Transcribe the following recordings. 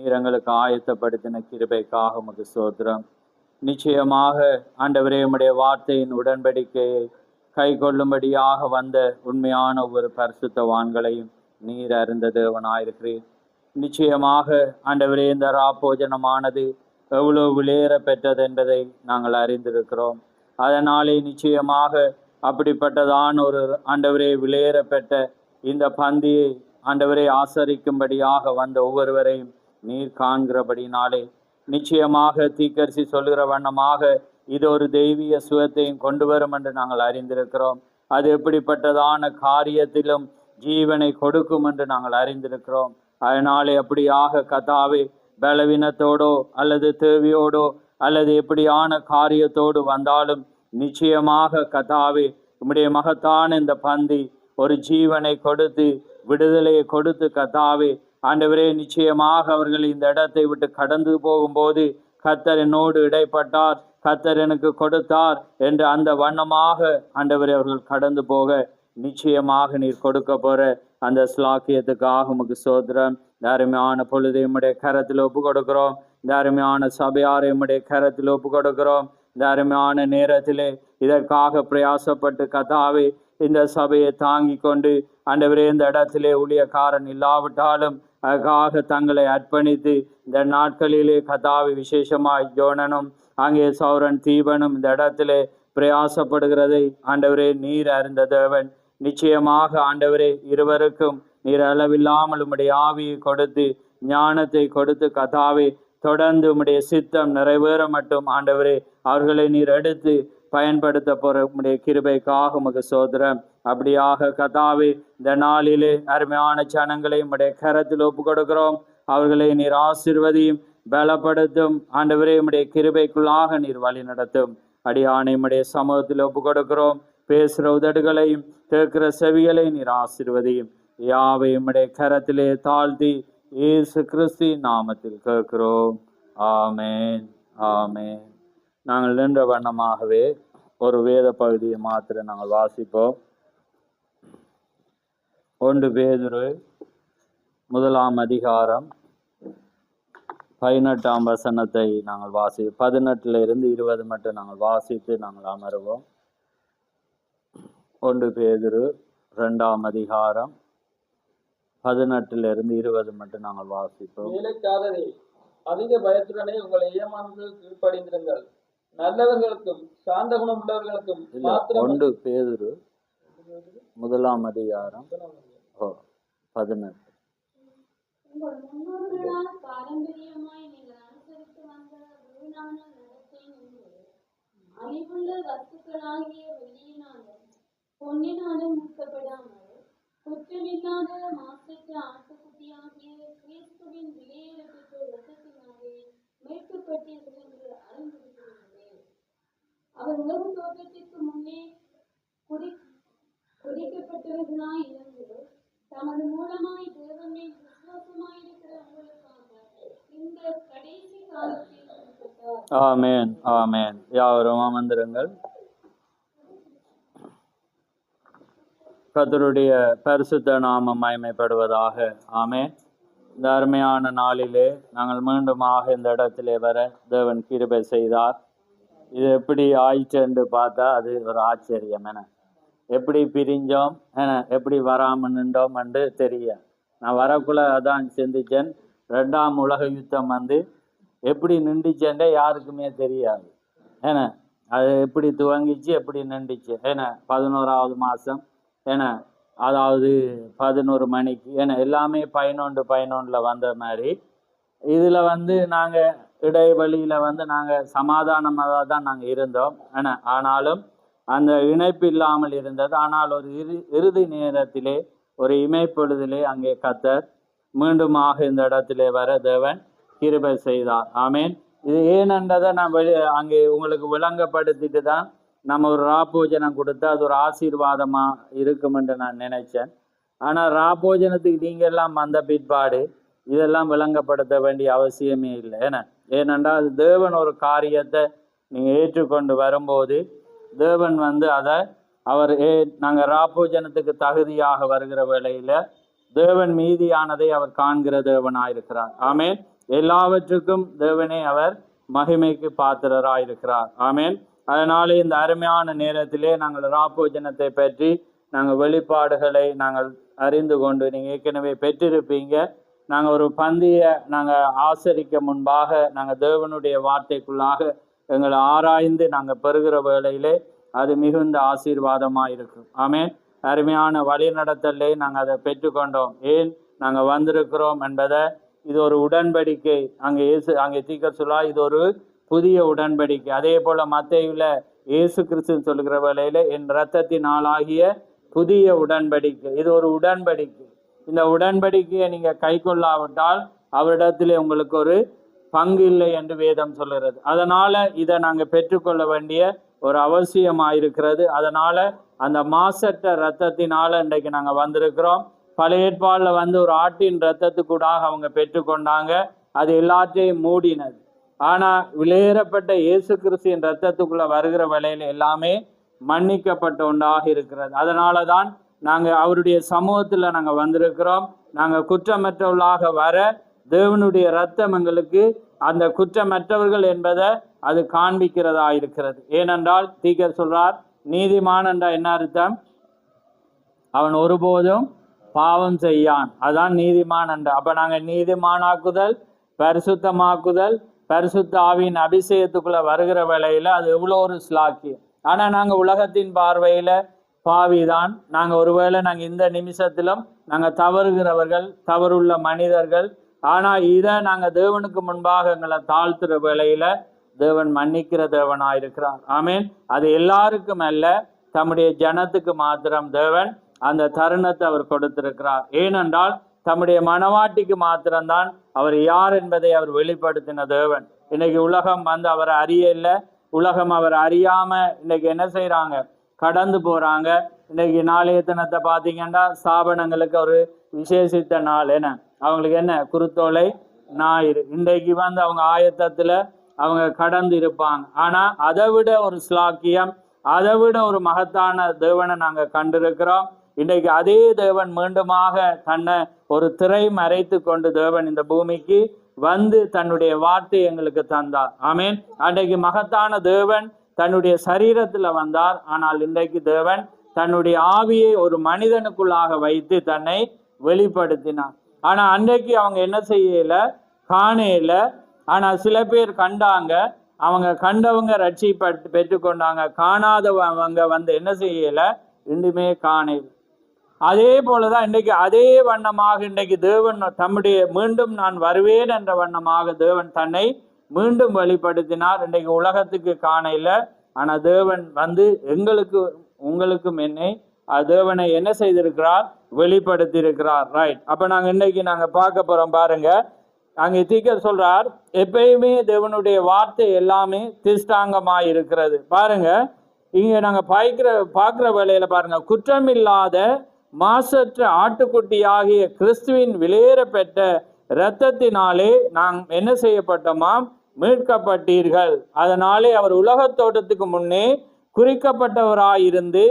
நீர் எங்களுக்கு ஆயத்தப்படுத்தின கிருபைக்காக உமக்கு ஸ்தோத்திரம். நிச்சயமாக ஆண்டவரே, உம்முடைய வார்த்தையின் உடன்படிக்கையை கை கொள்ளும்படியாக வந்த உண்மையான ஒவ்வொரு பரிசுத்தவான்களையும் நீர் அறிந்த தேவனாயிருக்கிறீர். நிச்சயமாக ஆண்டவரே, இந்த ராப்போஜனமானது எவ்வளவு விலையேற பெற்றது என்பதை நாங்கள் அறிந்திருக்கிறோம். அதனாலே நிச்சயமாக அப்படிப்பட்டதான் ஒரு ஆண்டவரே விலையேற பெற்ற இந்த பந்தியை ஆண்டவரை ஆசரிக்கும்படியாக வந்த ஒவ்வொருவரையும் நீர் காண்கிறபடினாலே நிச்சயமாக தீக்கரிசி சொல்கிற வண்ணமாக இது ஒரு தெய்வீக சுகத்தையும் கொண்டு வரும் என்று நாங்கள் அறிந்திருக்கிறோம். அது எப்படிப்பட்டதான காரியத்திலும் ஜீவனை கொடுக்கும் என்று நாங்கள் அறிந்திருக்கிறோம். அதனாலே அப்படியாக கர்த்தாவே, பலவீனத்தோடோ அல்லது தேவையோடோ அல்லது எப்படியான காரியத்தோடு வந்தாலும் நிச்சயமாக கர்த்தாவே, உம்முடைய மகத்தான இந்த பந்தி ஒரு ஜீவனை கொடுத்து விடுதலையை கொடுத்து கர்த்தாவே ஆண்டவரே, நிச்சயமாக அவர்கள் இந்த இடத்தை விட்டு கடந்து போகும்போது கர்த்தர் என்னோடு இடைப்பட்டார், கர்த்தர் எனக்கு கொடுத்தார் என்று அந்த வண்ணமாக ஆண்டவரே அவர்கள் கடந்து போக நிச்சயமாக நீர் கொடுக்க போற அந்த ஸ்லாக்கியத்துக்காக உமக்கு ஸ்தோத்திரம். இந்த அருமையான பொழுதை உம்முடைய கரத்தில் ஒப்பு கொடுக்கிறோம். இந்த அருமையான சபையாரை உம்முடைய கரத்தில் ஒப்பு கொடுக்கிறோம். இந்த அருமையான நேரத்திலே இதற்காக பிரயாசப்பட்டு கர்த்தாவே இந்த சபையை தாங்கி கொண்டு ஆண்டவரே இந்த இடத்திலே ஊழியக்காரன் இல்லாவிட்டாலும் அதுக்காக தங்களை அர்ப்பணித்து இந்த நாட்களிலே கர்த்தாவே விசேஷமாய் ஜோனனும் அங்கே சௌரன் தீபனும் இந்த இடத்திலே பிரயாசப்படுகிறதை ஆண்டவரே நீர் அறிந்த தேவன். நிச்சயமாக ஆண்டவரே இருவருக்கும் நீர் அளவில்லாமல் உம்முடைய ஆவியை கொடுத்து ஞானத்தை கொடுத்து கர்த்தாவே தொடர்ந்து உம்முடைய சித்தம் நிறைவேற மட்டும் ஆண்டவரே அவர்களை நீர் எடுத்து பயன்படுத்த போற உம்முடைய கிருபைக்காக உமக்கு ஸ்தோத்திரம். அப்படியாக கர்த்தாவே இந்த நாளிலே அருமையான ஜனங்களை உம்முடைய கரத்தில் ஒப்பு கொடுக்கிறோம். அவர்களை நீர் ஆசீர்வதியும் பலப்படுத்தும் ஆண்டவரே, உம்முடைய கிருபைக்குள்ளாக நீர் வழி நடத்தும். அடியானை உம்முடைய சமூகத்தில் ஒப்பு கொடுக்கிறோம். பேசுகிற உதடுகளையும் கேட்கிற செவிகளை நீர் ஆசீர்வதியும். யாவை உம்முடைய கரத்திலே தாழ்த்தி இயேசு கிறிஸ்து நாமத்தில் கேட்கிறோம். ஆமேன், ஆமேன். நாங்கள் நின்ற வண்ணமாகவே ஒரு வேத பகுதியை மாத்திரம் நாங்கள் வாசிப்போம். 1 பேதுரு 1 அதிகாரம் 18 வசனத்தை நாங்கள் 18 20 மட்டும் நாங்கள் வாசித்து நாங்கள் அமருவோம். 1 பேதுரு 2 அதிகாரம் 18 20 மட்டும் நாங்கள் வாசிப்போம். அதிக பயத்துடனே உங்களை ஏமாந்து கீழ்ப்படிந்திருங்கள். நல்லவர்களுக்கும் சாந்த குணம் உள்ளவர்களுக்கும் 1 பேதுரு 1 அதிகாரம் 18. பொன்னினாலும் முக்கப்படாமல் குற்றமில்லாத மாசற்ற ஆட்டுக்குட்டியாகிய கிறிஸ்துவின் விலையேறப்பட்ட இரத்தத்தினாலே மீட்கப்பட்டீர்கள் என்று அறிந்திருக்கிறீர்களே. அவர் உலக தோற்றத்திற்கு முன்னே குறிக்கப்பட்டவர்களாய் இருந்து தமது மூலமாய் தேவனை விசுவாசமாயிருக்கிற உங்களுக்காக இந்த கடைசி காலத்தில் குறிப்பிட்டார். ஆமென், ஆமென். யாவரும் அமர்ந்திருங்கள். கர்த்தருடைய பரிசுத்த நாமம் மகிமைப்படுவதாக. ஆமென். இந்த அருமையான நாளிலே நாங்கள் மீண்டுமாக இந்த இடத்திலே வர தேவன் கிருபை செய்தார். இது எப்படி ஆயிடுச்சு என்று பார்த்தா அது ஒரு ஆச்சரியம். என எப்படி பிரிஞ்சோம், எப்படி வராமல் நின்றோம் என்று தெரிய நான் வரக்குள்ள அதான் சிந்திச்சேன். 2ஆம் உலக யுத்தம் எப்படி நின்றுச்சேன்டே யாருக்குமே தெரியாது. அது எப்படி துவங்கிச்சு, எப்படி நின்றுச்சு. 11ஆவது மாதம் அதாவது 11 மணிக்கு எல்லாமே 11 வந்த மாதிரி. இதில் நாங்கள் இடைவெளியில் நாங்கள் சமாதானமாக தான் நாங்கள் இருந்தோம். ஆனாலும் அந்த இணைப்பு இல்லாமல் இருந்தது. ஆனால் ஒரு இறுதி நேரத்திலே ஒரு இமைப்பொழுதிலே அங்கே கர்த்தர் மீண்டுமாக இந்த இடத்திலே வர தேவன் கிருபை செய்தார். ஆமேன். இது ஏனென்றதை நான் அங்கே உங்களுக்கு விளங்கப்படுத்திட்டு தான் நம்ம ஒரு ராப்போஜனம் கொடுத்து அது ஒரு ஆசீர்வாதமாக இருக்கும் என்று நான் நினைச்சேன். ஆனால் ராப்போஜனத்துக்கு நீங்கள் எல்லாம் வந்த பிற்பாடு இதெல்லாம் விளங்கப்படுத்த வேண்டிய அவசியமே இல்லை. ஏனென்றால் அது தேவன் ஒரு காரியத்தை நீங்கள் ஏற்றுக்கொண்டு வரும்போது தேவன் அதை அவர் நாங்கள் ராப்போஜனத்துக்கு தகுதியாக வருகிற வேளையில் தேவன் மீதியானதை அவர் காண்கிற தேவனாயிருக்கிறார். ஆமேன். எல்லாவற்றுக்கும் தேவனே அவர் மகிமைக்கு பாத்திரராயிருக்கிறார். ஆமென். அதனாலே இந்த அருமையான நேரத்திலே நாங்கள் ராப்போஜனத்தை பற்றி நாங்கள் வெளிப்பாடுகளை நாங்கள் அறிந்து கொண்டு, நீங்கள் ஏற்கனவே பெற்றிருப்பீங்க. நாங்கள் ஒரு பந்தியை நாங்கள் ஆசரிக்க முன்பாக நாங்கள் தேவனுடைய வார்த்தைக்குள்ளாக எங்களை ஆராய்ந்து நாங்கள் பெறுகிற வேளையிலே அது மிகுந்த ஆசீர்வாதமாக இருக்கும். ஆமென். அருமையான வழி நடத்தலே நாங்கள் அதை பெற்றுக்கொண்டோம். ஏன் நாங்கள் வந்திருக்கிறோம் என்பதை, இது ஒரு உடன்படிக்கை. அங்கே தீர்க்க சொல்லா இது ஒரு புதிய உடன்படிக்கை. அதே போல மத்தேயுல இயேசு கிறிஸ்து சொல்லுகிற வேளையில என் இரத்தத்தினாலாகிய புதிய உடன்படிக்கை. இது ஒரு உடன்படிக்கை. இந்த உடன்படிக்கையை நீங்க கை கொள்ளாவிட்டால் அவரிடத்திலே உங்களுக்கு ஒரு பங்கு இல்லை என்று வேதம் சொல்லுகிறது. அதனால இதை நாங்க பெற்றுக்கொள்ள வேண்டிய ஒரு அவசியமாயிருக்கிறது. அதனால அந்த மாசற்ற இரத்தத்தினால இன்றைக்கு நாங்க வந்திருக்கிறோம். பழைய ஏற்பாடுல ஒரு ஆட்டின் இரத்தத்துக்கூடாக அவங்க பெற்றுக்கொண்டாங்க. அது எல்லாத்தையும் மூடினது. ஆனா விலையேறப்பட்ட இயேசு கிறிஸ்துவின் இரத்தத்துக்குள்ள வருகிற வேளையில எல்லாமே மன்னிக்கப்பட்ட ஒன்றாக இருக்கிறது. அதனாலதான் நாங்க அவருடைய சமூகத்துல நாங்க வந்திருக்கிறோம். நாங்க குற்றமற்றவர்களாக வர தேவனுடைய இரத்தம் எங்களுக்கு அந்த குற்றமற்றவர்கள் என்பதை அது காண்பிக்கிறதா இருக்கிறது. ஏனென்றால் தீர்க்கர் சொல்றார், நீதிமான் என்றால் என்ன அர்த்தம்? அவன் ஒருபோதும் பாவம் செய்யான். அதான் நீதிமான் என்ற. அப்ப நாங்க நீதிமானாக்குதல், பரிசுத்தமாக்குதல், பரிசுத்த ஆவியின் அபிஷேகத்துக்குள்ள வருகிற வேளையில அது எவ்வளோ ஒரு ஸ்லாக்கியம். ஆனா நாங்க உலகத்தின் பார்வையில பாவிதான். நாங்க ஒருவேளை நாங்க இந்த நிமிஷத்திலும் நாங்க தவறுகிறவர்கள், தவறுள்ள மனிதர்கள். ஆனா இதை நாங்க தேவனுக்கு முன்பாக எங்களை தாழ்த்துற வேளையில தேவன் மன்னிக்கிற தேவனாயிருக்கிறார். ஆமேன். அது எல்லாருக்கும் அல்ல, தம்முடைய ஜனத்துக்கு மாத்திரம் தேவன் அந்த தருணத்தை அவர் கொடுத்திருக்கிறார். ஏனென்றால் தம்முடைய மனவாட்டிக்கு மாத்திரம்தான் அவர் யார் என்பதை அவர் வெளிப்படுத்தின தேவன். இன்னைக்கு உலகம் அவரை அறியல. உலகம் அவர் அறியாம இன்னைக்கு என்ன செய்யறாங்க? கடந்து போறாங்க. இன்னைக்கு நாளைய தினத்தை பார்த்தீங்கன்னா ஸ்தாபனங்களுக்கு ஒரு விசேஷித்த நாள். என்ன அவங்களுக்கு என்ன? குருத்தோலை ஞாயிறு. இன்றைக்கு அவங்க ஆயத்தத்துல அவங்க கடந்து இருப்பாங்க. ஆனா அதை விட ஒரு ஸ்லாக்கியம், அதை விட ஒரு மகத்தான தேவனை நாங்க கண்டிருக்கிறோம். இன்றைக்கு அதே தேவன் மீண்டுமாக தன்னை ஒரு திரை மறைத்து கொண்டு தேவன் இந்த பூமிக்கு தன்னுடைய வார்த்தை எங்களுக்கு தந்தார். ஆமேன். அன்றைக்கு மகத்தான தேவன் தன்னுடைய சரீரத்துல வந்தார். ஆனால் இன்றைக்கு தேவன் தன்னுடைய ஆவியை ஒரு மனிதனுக்குள்ளாக வைத்து தன்னை வெளிப்படுத்தினார். ஆனா அன்றைக்கு அவங்க என்ன செய்யல? காணல. ஆனா சில பேர் கண்டாங்க. அவங்க கண்டவங்க ரட்சிப்பட்டு பெற்றுக்கொண்டாங்க. காணாதவங்க என்ன செய்யல? இன்னுமே காணல. அதே போலதான் இன்றைக்கு அதே வண்ணமாக இன்றைக்கு தேவன் தம்முடைய மீண்டும் நான் வருவேன் என்ற வண்ணமாக தேவன் தன்னை மீண்டும் வெளிப்படுத்தினார். இன்றைக்கு உலகத்துக்கு காணல. ஆனா தேவன் எங்களுக்கு உங்களுக்கும் என்னை தேவனை என்ன செய்திருக்கிறார்? வெளிப்படுத்தி இருக்கிறார். ரைட். அப்ப இன்னைக்கு நாங்க பார்க்க போறோம். பாருங்க, அங்கே தீர்க்கர் சொல்றார், எப்பயுமே தேவனுடைய வார்த்தை எல்லாமே திஷ்டாங்கமாய் இருக்கிறது. பாருங்க, இங்க நாங்க பார்க்கிற வேலையில பாருங்க, குற்றமில்லாத மாசற்ற ஆட்டுக்குட்டியாகிய கிறிஸ்துவின் விலையேற பெற்ற இரத்தத்தினாலே நாம் என்ன செய்யப்பட்டோமாம்? மீட்கப்பட்டீர்கள். அதனாலே அவர் உலகத்தோட்டத்துக்கு முன்னே குறிக்கப்பட்டவராயிருந்து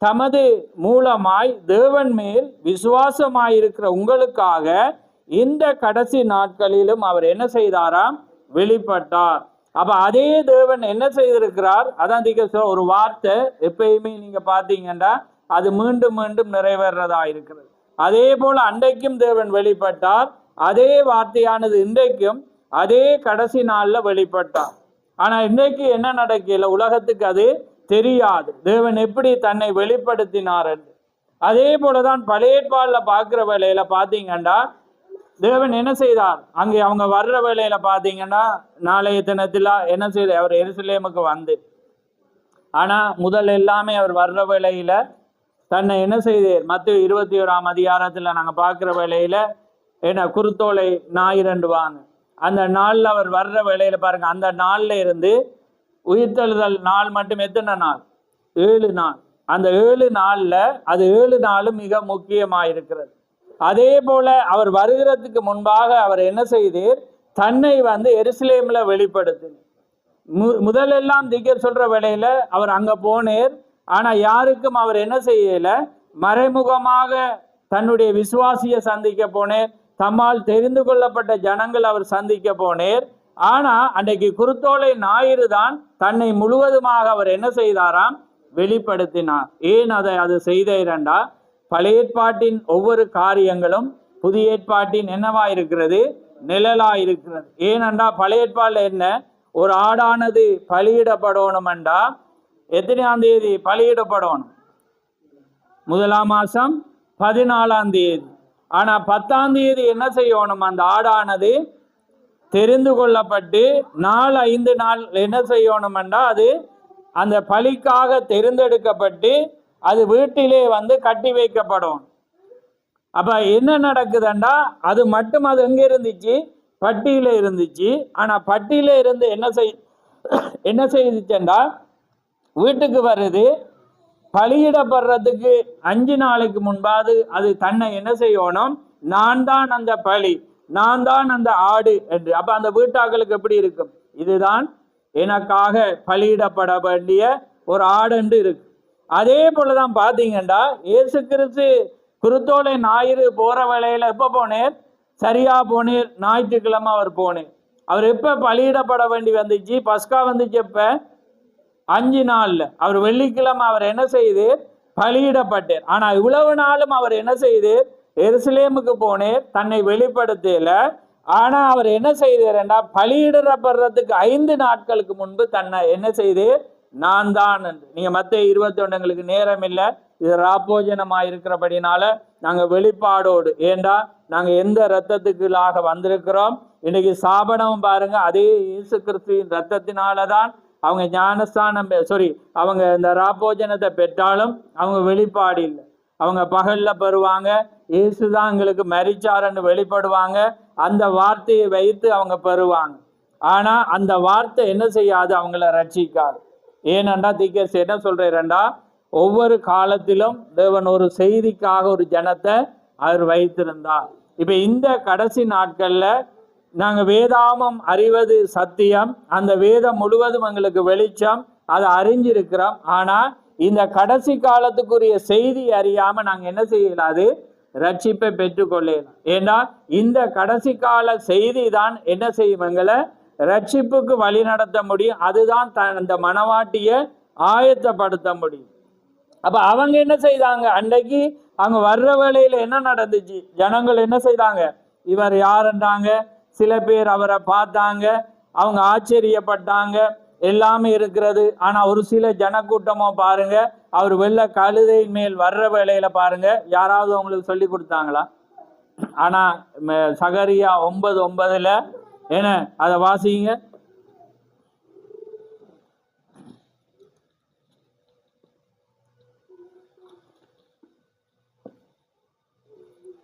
தமது மூலமாய் தேவன் மேல் விசுவாசமாயிருக்கிற உங்களுக்காக இந்த கடைசி நாட்களிலும் அவர் என்ன செய்தாராம்? வெளிப்பட்டார். அப்ப அதே தேவன் என்ன செய்திருக்கிறார்? அதான் ஒரு வார்த்தை எப்பயுமே நீங்க பாத்தீங்கன்னா அது மீண்டும் மீண்டும் நிறைவேறதா இருக்கிறது. அதே போல அன்றைக்கும் தேவன் வெளிப்பட்டார். அதே வார்த்தையானது இன்றைக்கும் அதே கடைசி நாள்ல வெளிப்பட்டார். ஆனா இன்றைக்கு என்ன நடக்கல? உலகத்துக்கு அது தெரியாது தேவன் எப்படி தன்னை வெளிப்படுத்தினார் என்று. அதே போலதான் பழைய ஏற்பாடுல பார்க்கிற வேலையில பாத்தீங்கன்னா தேவன் என்ன செய்தார்? அங்கே அவங்க வர்ற வேலையில பாத்தீங்கன்னா நாளைய தினத்துல என்ன செய்தார்? அவர் எருசலேமுக்கு ஆனா முதல் எல்லாமே அவர் வர்ற வேலையில தன்னை என்ன செய்தார்? மத்தேயு 21ஆம் அதிகாரத்துல நாங்க பார்க்கிற வேலையில என்ன குருத்தோலை ஞாயிறு வாங்க. அந்த நாள்ல அவர் வர்ற வேலையில பாருங்க, அந்த நாள்ல இருந்து உயிர்த்தெழுதல் நாள் மட்டும் எத்தனை நாள்? 7 நாள். அந்த 7 நாள்ல அது 7 நாளும் மிக முக்கியமாயிருக்கிறது. அதே போல அவர் வருகிறதுக்கு முன்பாக அவர் என்ன செய்தார்? தன்னை எருசலேம்ல வெளிப்படுத்தினார். முதலெல்லாம் தீர்க்கர் சொல்ற வேளையில அவர் அங்க போனேர். ஆனா யாருக்கும் அவர் என்ன செய்யல? மறைமுகமாக தன்னுடைய விசுவாசியை சந்திக்க போனேர். தம்மால் தெரிந்து கொள்ளப்பட்ட ஜனங்கள் அவர் சந்திக்க போனேர். ஆனா அன்றைக்கு குருத்தோலை ஞாயிறு தான் தன்னை முழுவதுமாக அவர் என்ன செய்தாராம்? வெளிப்படுத்தினார். ஏன் அது செய்தா? பழைய ஏற்பாட்டின் ஒவ்வொரு காரியங்களும் புதிய ஏற்பாட்டின் என்னவா இருக்கிறது? நிழலா இருக்கிறது. ஏனென்றா பழைய ஏற்பாடுல என்ன? ஒரு ஆடானது பலியிடப்படணும்டா எத்தனையாம் தேதி பலியிடப்படணும்? 1ஆம் மாசம் 14ஆம் தேதி. ஆனா 10ஆம் தேதி என்ன செய்யணும்? அந்த ஆடானது தெரிந்து கொள்ளப்பட்டு 4-5 நாள் என்ன செய்யணும்டா அது அந்த பலிக்காக தெரிந்தெடுக்கப்பட்டு அது வீட்டிலே வந்து கட்டி வைக்கப்படும். அப்ப என்ன நடக்குதுண்டா, அது மட்டும் அது எங்க இருந்துச்சு? பட்டியில இருந்துச்சு. ஆனா பட்டியில இருந்து என்ன செய்துச்சேண்டா வீட்டுக்கு வருது. பலியிடப்படுறதுக்கு 5 நாளைக்கு முன்பாது அது தன்னை என்ன செய்யணும்? நான் தான் அந்த பலி, நான் தான் அந்த ஆடு என்று. அப்ப அந்த வீட்டாக்களுக்கு எப்படி இருக்கும்? இதுதான் எனக்காக பலியிடப்பட வேண்டிய ஒரு ஆடு என்று இருக்கு. அதே போலதான் பாத்தீங்கன்னா இயேசு கிறிஸ்து குருத்தோலை ஞாயிறு போற வேளையில எப்ப போனேர்? சரியா போனேர், ஞாயிற்றுக்கிழமை அவர் போனேர். அவர் எப்ப பலியிடப்பட வேண்டி வந்துச்சு? பஸ்கா வந்துச்சு எப்ப? 5 நாள்ல. அவர் வெள்ளிக்கிழமை அவர் என்ன செய்து பலியிடப்பட்டார். ஆனா இவ்வளவு நாளும் அவர் என்ன செய்து எருசலேமுக்கு போனேர், தன்னை வெளிப்படுத்தல. ஆனா அவர் என்ன செய்தார்டா, பலியிடப்படுறதுக்கு 5 நாட்களுக்கு முன்பு தன்னை என்ன செய்து நான் தான் என்று. நீங்க மத்தேயு 21 எங்களுக்கு நேரம் இல்லை, இது ராப்போஜனமா இருக்கிறபடினால நாங்க வெளிப்பாடோடு, ஏண்டா நாங்க எந்த இரத்தத்துக்குள்ளாக வந்திருக்கிறோம். இன்னைக்கு சாபனம் பாருங்க, அதே இயேசு கிறிஸ்துவின் இரத்தத்தினாலதான் அவங்க ஞானஸ்தானம் அவங்க இந்த ராப்போஜனத்தை பெற்றாலும் அவங்க வெளிப்பாடு இல்லை. அவங்க பகல்ல பெறுவாங்க, இயேசுதான் எங்களுக்கு மரிச்சாருன்னு வெளிப்படுவாங்க. அந்த வார்த்தையை வைத்து அவங்க பெறுவாங்க. ஆனா அந்த வார்த்தை என்ன செய்யாது? அவங்கள ரட்சிக்காது. ஏனண்டா தீக்கர்ஸ் என்ன சொல்றேன்டா, ஒவ்வொரு காலத்திலும் தேவன் ஒரு செய்திக்காக ஒரு ஜனத்தை அவர் வைத்திருந்தார். இப்ப இந்த கடைசி நாட்கள்ல நாங்க வேதாமம் அறிவது சத்தியம், அந்த வேதம் முழுவதும் எங்களுக்கு வெளிச்சம், அதை அறிஞ்சிருக்கிறோம். ஆனா இந்த கடைசி காலத்துக்குரிய செய்தி அறியாம நாங்க என்ன செய்யலாது? ரட்சிப்பை பெற்றுக்கொள்ளலாம். ஏன்னா இந்த கடைசி கால செய்தி தான் என்ன செய்யும்? எங்களை ரட்சிப்புக்கு வழி நடத்த முடியும். அதுதான் அந்த மனவாட்டிய ஆயத்தப்படுத்த முடியும். அப்ப அவங்க என்ன செய்தாங்க? அன்றைக்கு அவங்க வர்ற வேளையில என்ன நடந்துச்சு? ஜனங்கள் என்ன செய்தாங்க? இவர் யாருன்றாங்க. சில பேர் அவரை பார்த்தாங்க, அவங்க ஆச்சரியப்பட்டாங்க, எல்லாமே இருக்கிறது. ஆனா ஒரு சில ஜனக்கூட்டமோ பாருங்க, அவர் வெள்ளை கழுதையின் மேல் வர்ற வேளையில பாருங்க, யாராவது அவங்களுக்கு சொல்லி கொடுத்தாங்களா? ஆனா சகரியா 9:9 என்ன அதை வாசிங்க.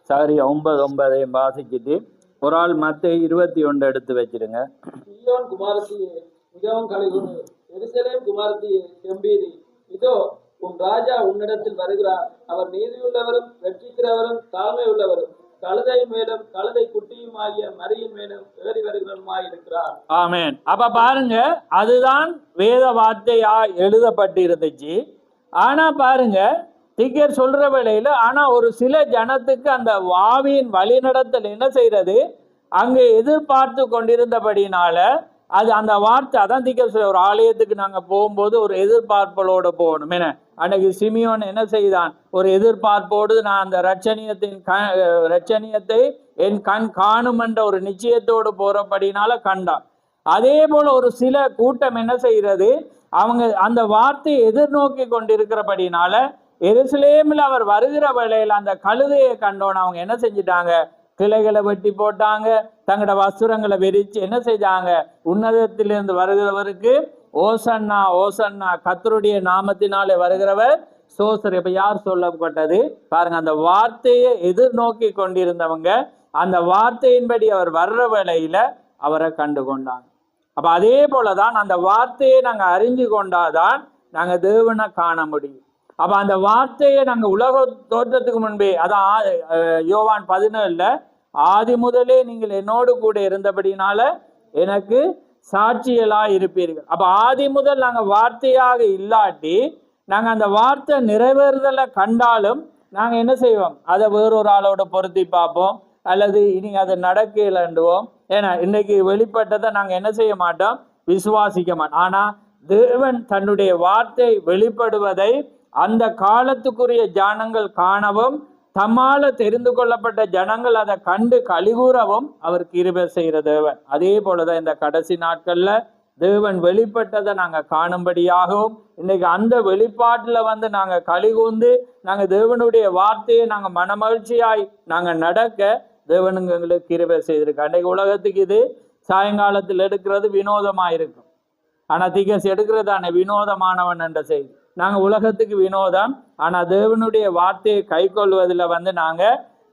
சகரியா 9:9 வாசிச்சுட்டு ஒரு ஆள் மத்தேயு 21 எடுத்து வச்சிருங்க. சீயோன் குமாரத்தியே மிகவும் கலிகூர்ந்து, எருசலேம் குமாரத்தியே கெம்பீரி, இதோ உன் ராஜா உன்னிடத்தில் வருகிறார். அவர் நீதியுள்ளவரும் ரட்சிக்கிறவரும் தாழ்மை உள்ளவரும் கழுதை மேலும் கழுதை குட்டியும் ஆகிய மரியின் மேலும் ஏறி வருகிறவருமாய் இருக்கிறார். ஆமென். அப்ப பாருங்க, அதுதான் வேத வார்த்தையா எழுதப்பட்டிருந்துச்சு. ஆனா பாருங்க, தீக்கர் சொல்ற வேளையில ஆனா ஒரு சில ஜனத்துக்கு அந்த வாவியின் வழிநடத்தல் என்ன செய்யறது? அங்கே எதிர்பார்த்து கொண்டிருந்தபடினால அது அந்த வார்த்தை அதான் தீக்கர் சொல்ற. ஒரு ஆலயத்துக்கு நாங்க போகும்போது ஒரு எதிர்பார்ப்போடு போகணும். என்ன அன்னைக்கு சிமியோன் என்ன செய்தான்? ஒரு எதிர்பார்ப்போடு நான் அந்த ரட்சணியத்தை என் கண் காணும் என்ற ஒரு நிச்சயத்தோடு போறபடினால கண்டான். அதே போல ஒரு சில கூட்டம் என்ன செய்யறது? அவங்க அந்த வார்த்தையை எதிர்நோக்கி கொண்டிருக்கிறபடினால எருசலேமில் அவர் வருகிற வேளையில் அந்த கழுதையை கண்டோன்னு அவங்க என்ன செஞ்சிட்டாங்க? கிளைகளை வெட்டி போட்டாங்க, தங்களோட வஸ்திரங்களை வெறிச்சு என்ன செஞ்சாங்க? உன்னதத்திலிருந்து வருகிறவருக்கு ஓசன்னா ஓசன்னா, கர்த்தருடைய நாமத்தினாலே வருகிறவர் சோசர். இப்ப யார் சொல்லப்பட்டது பாருங்க? அந்த வார்த்தையை எதிர்நோக்கி கொண்டிருந்தவங்க அந்த வார்த்தையின்படி அவர் வர்ற வேளையில அவரை கண்டு கொண்டாங்க. அப்ப அதே போலதான் அந்த வார்த்தையை நாங்க அறிஞ்சு கொண்டாதான் நாங்க தேவனை காண முடியும். அப்ப அந்த வார்த்தையை நாங்க உலக தோற்றத்துக்கு முன்பே, அதான் யோவான் 17 ஆதி முதலே நீங்கள் என்னோடு கூட இருந்தபடினால எனக்கு சாட்சிகளா இருப்பீர்கள். அப்ப ஆதி முதல் நாங்க வார்த்தையாக இல்லாட்டி நாங்க அந்த வார்த்தை நிறைவேறுதலை கண்டாலும் நாங்க என்ன செய்வோம்? அதை வேறொரு ஆளோட பொருத்தி பார்ப்போம், அல்லது இனி அது நடக்கலண்டுவோம். ஏன்னா இன்னைக்கு வெளிப்பட்டதை நாங்கள் என்ன செய்ய மாட்டோம், விசுவாசிக்க மாட்டோம். ஆனால் தேவன் தன்னுடைய வார்த்தை வெளிப்படுவதை அந்த காலத்துக்குரிய ஜனங்கள் காணவும், தம்மால தெரிந்து கொள்ளப்பட்ட ஜனங்கள் அதை கண்டு கலிகூறவும் அவர் கிருபை செய்கிற தேவன். அதே போலதான் இந்த கடைசி நாட்கள்ல தேவன் வெளிப்பட்டதை நாங்கள் காணும்படியாகவும், இன்னைக்கு அந்த வெளிப்பாட்டில் நாங்கள் கலிகூர்ந்து நாங்கள் தேவனுடைய வார்த்தையை நாங்கள் மனமகிழ்ச்சியாய் நாங்கள் நடக்க தேவனுங்க எங்களுக்கு கிருபை செய்திருக்கு. அன்றைக்கு உலகத்துக்கு இது சாயங்காலத்தில் எடுக்கிறது வினோதமாக இருக்கும். ஆனால் திகஸ் எடுக்கிறதான வினோதமானவன் என்ற செய்தி. நாங்கள் உலகத்துக்கு வினோதம், ஆனால் தேவனுடைய வார்த்தையை கை கொள்வதில்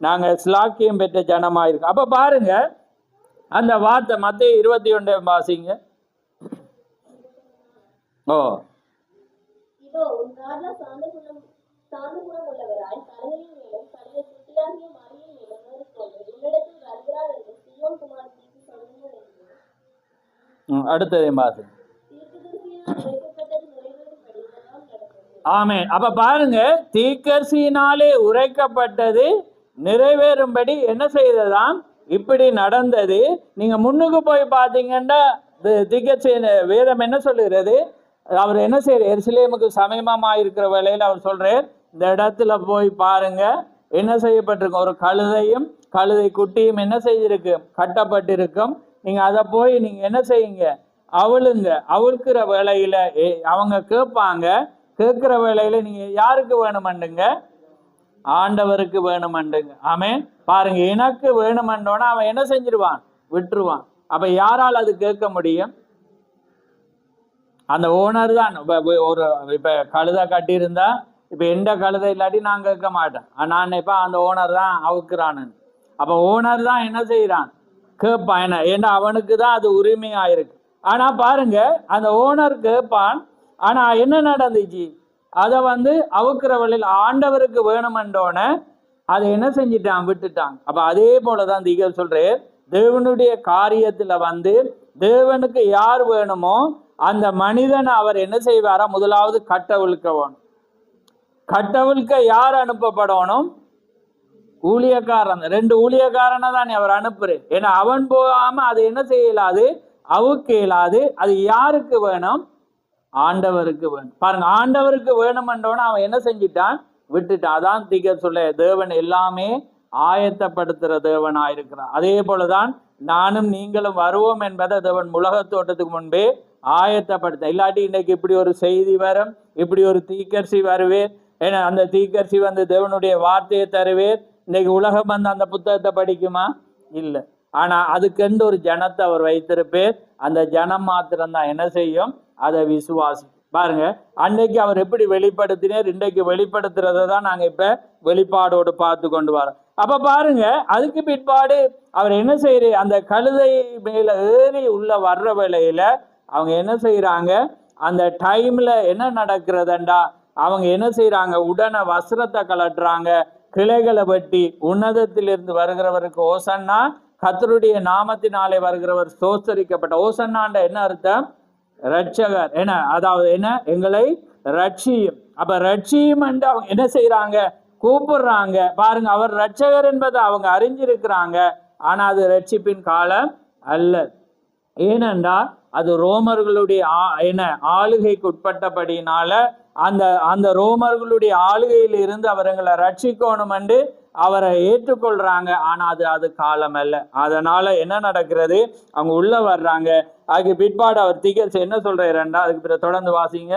நாங்கள் ஸ்லாக்கியம் பெற்ற ஜனமாக இருக்கோம். அப்போ பாருங்க அந்த வார்த்தை மத்தேயு 21 வாசிங்க. ஓ இதோ உன் ராஜா சாந்த குணம் உள்ளவராய் கழுதையின் மேலும் தன்னுடைய குட்டியாகிய மரியின் மேலும் ஏறிக்கொண்டு உன்னிடத்தில் வருகிறார் என்று சீயோன் குமாரத்திற்கு சொல்லுங்கள் என்று. அடுத்ததே வாசி. தீர்க்கதரிசியால் உரைக்கப்பட்டது நிறைவேறும்படி இதெல்லாம் நடந்தது. ஆமென். அப்ப பாருங்க, தீர்க்கதரிசியினாலே உரைக்கப்பட்டது நிறைவேறும்படி என்ன செய்ததாம், இப்படி நடந்தது. நீங்க முன்னுக்கு போய் பார்த்தீங்கன்னா தீர்க்கதரிசி வேதம் என்ன சொல்லுகிறது, அவர் என்ன செய்யற, எருசலேமுக்கு சமீபமா இருக்கிற வேளையில் அவர் சொல்றார், இந்த இடத்துல போய் பாருங்க என்ன செய்யப்பட்டிருக்கும், ஒரு கழுதையும் கழுதை குட்டியும் என்ன செய்திருக்கு, கட்டப்பட்டிருக்கும். நீங்க அதை போய் நீங்க என்ன செய்யுங்க, அவிழ்க்கிற வேளையில அவங்க கேட்பாங்க. கேட்கிற வேளையில நீங்க யாருக்கு வேணுமண்டுங்க, ஆண்டவருக்கு வேணுமண்டுங்க. ஆமென். பாருங்க, எனக்கு வேணுமண்டோன்னா அவன் என்ன செஞ்சிருவான், விட்டுருவான். அப்ப யாரால் அது கேட்க முடியும்? அந்த ஓனர் தான். ஒரு இப்ப கழுதை கட்டியிருந்தா, இப்ப எந்த கழுதை இல்லாட்டி நான் கேட்க மாட்டேன். நான் நினைப்பா அந்த ஓனர் தான் அவுக்குறான்னு. அப்ப ஓனர் தான் என்ன செய்யறான், கேட்பான். ஏன்னா அவனுக்கு தான் அது உரிமையா இருக்கு. ஆனா பாருங்க, அந்த ஓனர் கேட்பான். ஆனா என்ன நடந்துச்சு, அதை அவுக்கிற வழியில் ஆண்டவருக்கு வேணுமென்றோன்னு அதை என்ன செஞ்சிட்டான், விட்டுட்டான். அப்ப அதே போலதான் தீகர் சொல்றேன், தேவனுடைய காரியத்துல தேவனுக்கு யார் வேணுமோ அந்த மனிதனை அவர் என்ன செய்வாரா, முதலாவது கட்டவிழ்க்க வேணும். கட்டவிழ்க்க யார் அனுப்பப்படணும், ஊழியக்காரன். 2 ஊழியக்காரனை தான் அவர் அனுப்புறாரு. ஏன்னா அவன் போகாம அது என்ன செய்யலாது, அவுக்கு இயலாது. அது யாருக்கு வேணும், ஆண்டவருக்கு வேணும். பாருங்க, ஆண்டவருக்கு வேணுமென்றோன்னு அவன் என்ன செஞ்சிட்டான், விட்டுட்டான். அதான் தீகர் சொல்ல, தேவன் எல்லாமே ஆயத்தப்படுத்துகிற தேவனாயிருக்கிறான். அதே போலதான் நானும் நீங்களும் வருவோம் என்பதை தேவன் உலகத்தோட்டத்துக்கு முன்பே ஆயத்தப்படுத்த. இல்லாட்டி இன்னைக்கு இப்படி ஒரு செய்தி வரும், இப்படி ஒரு தீக்கர்சி வருவேர். ஏன்னா அந்த தீக்கர்சி தேவனுடைய வார்த்தையை தருவேர். இன்னைக்கு உலகம் அந்த புத்தகத்தை படிக்குமா, இல்லை. ஆனா அதுக்கென்று ஒரு ஜனத்தை அவர் வைத்திருப்பேர். அந்த ஜனம் மாத்திரம்தான் என்ன செய்யும், அதை விசுவாசி. பாருங்க, அன்னைக்கு அவர் எப்படி வெளிப்படுத்தினார், இன்றைக்கு வெளிப்படுத்துறதை தான் நாங்க இப்ப வெளிப்பாடோடு பார்த்து கொண்டு வரோம். அப்ப பாருங்க, அதுக்கு பிற்பாடு அவர் என்ன செய்யற, அந்த கழுதை மேல ஏறி உள்ள வர்ற வேளையில அவங்க என்ன செய்யறாங்க, அந்த டைம்ல என்ன நடக்கிறதுண்டா, அவங்க என்ன செய்யறாங்க, உடனே வஸ்திரத்தை கலட்டுறாங்க, கிளைகளை வெட்டி, உன்னதத்திலிருந்து வருகிறவருக்கு ஓசன்னா, கர்த்தருடைய நாமத்தினாலே வருகிறவர் சோஸ்தரிக்கப்பட்ட. ஓசன்னாண்ட என்ன அர்த்தம், ரட்சகர். என்ன, அதாவது என்ன, எங்களை ரட்சியும். அப்ப ரட்சியும் என்று அவங்க என்ன செய்யறாங்க, கூப்பிடுறாங்க. பாருங்க, அவர் ரட்சகர் என்பதை அவங்க அறிஞ்சிருக்கிறாங்க. ஆனா அது ரட்சிப்பின் காலம் அல்ல. ஏனென்றால் அது ரோமர்களுடைய ஆளுகைக்கு உட்பட்டபடினால அந்த ரோமர்களுடைய ஆளுகையில் இருந்து அவர்களை ரட்சிக்கணும் என்று அவரை ஏற்றுக்கொள்றாங்க. ஆனா அது காலம் அல்ல. அதனால என்ன நடக்கிறது, அவங்க உள்ள வர்றாங்க. அதுக்கு பிற்பாடு அவர் தீர்க்கதரிசி என்ன சொல்றாருன்னா, அதுக்கு பிறகு தொடர்ந்து வாசிங்க.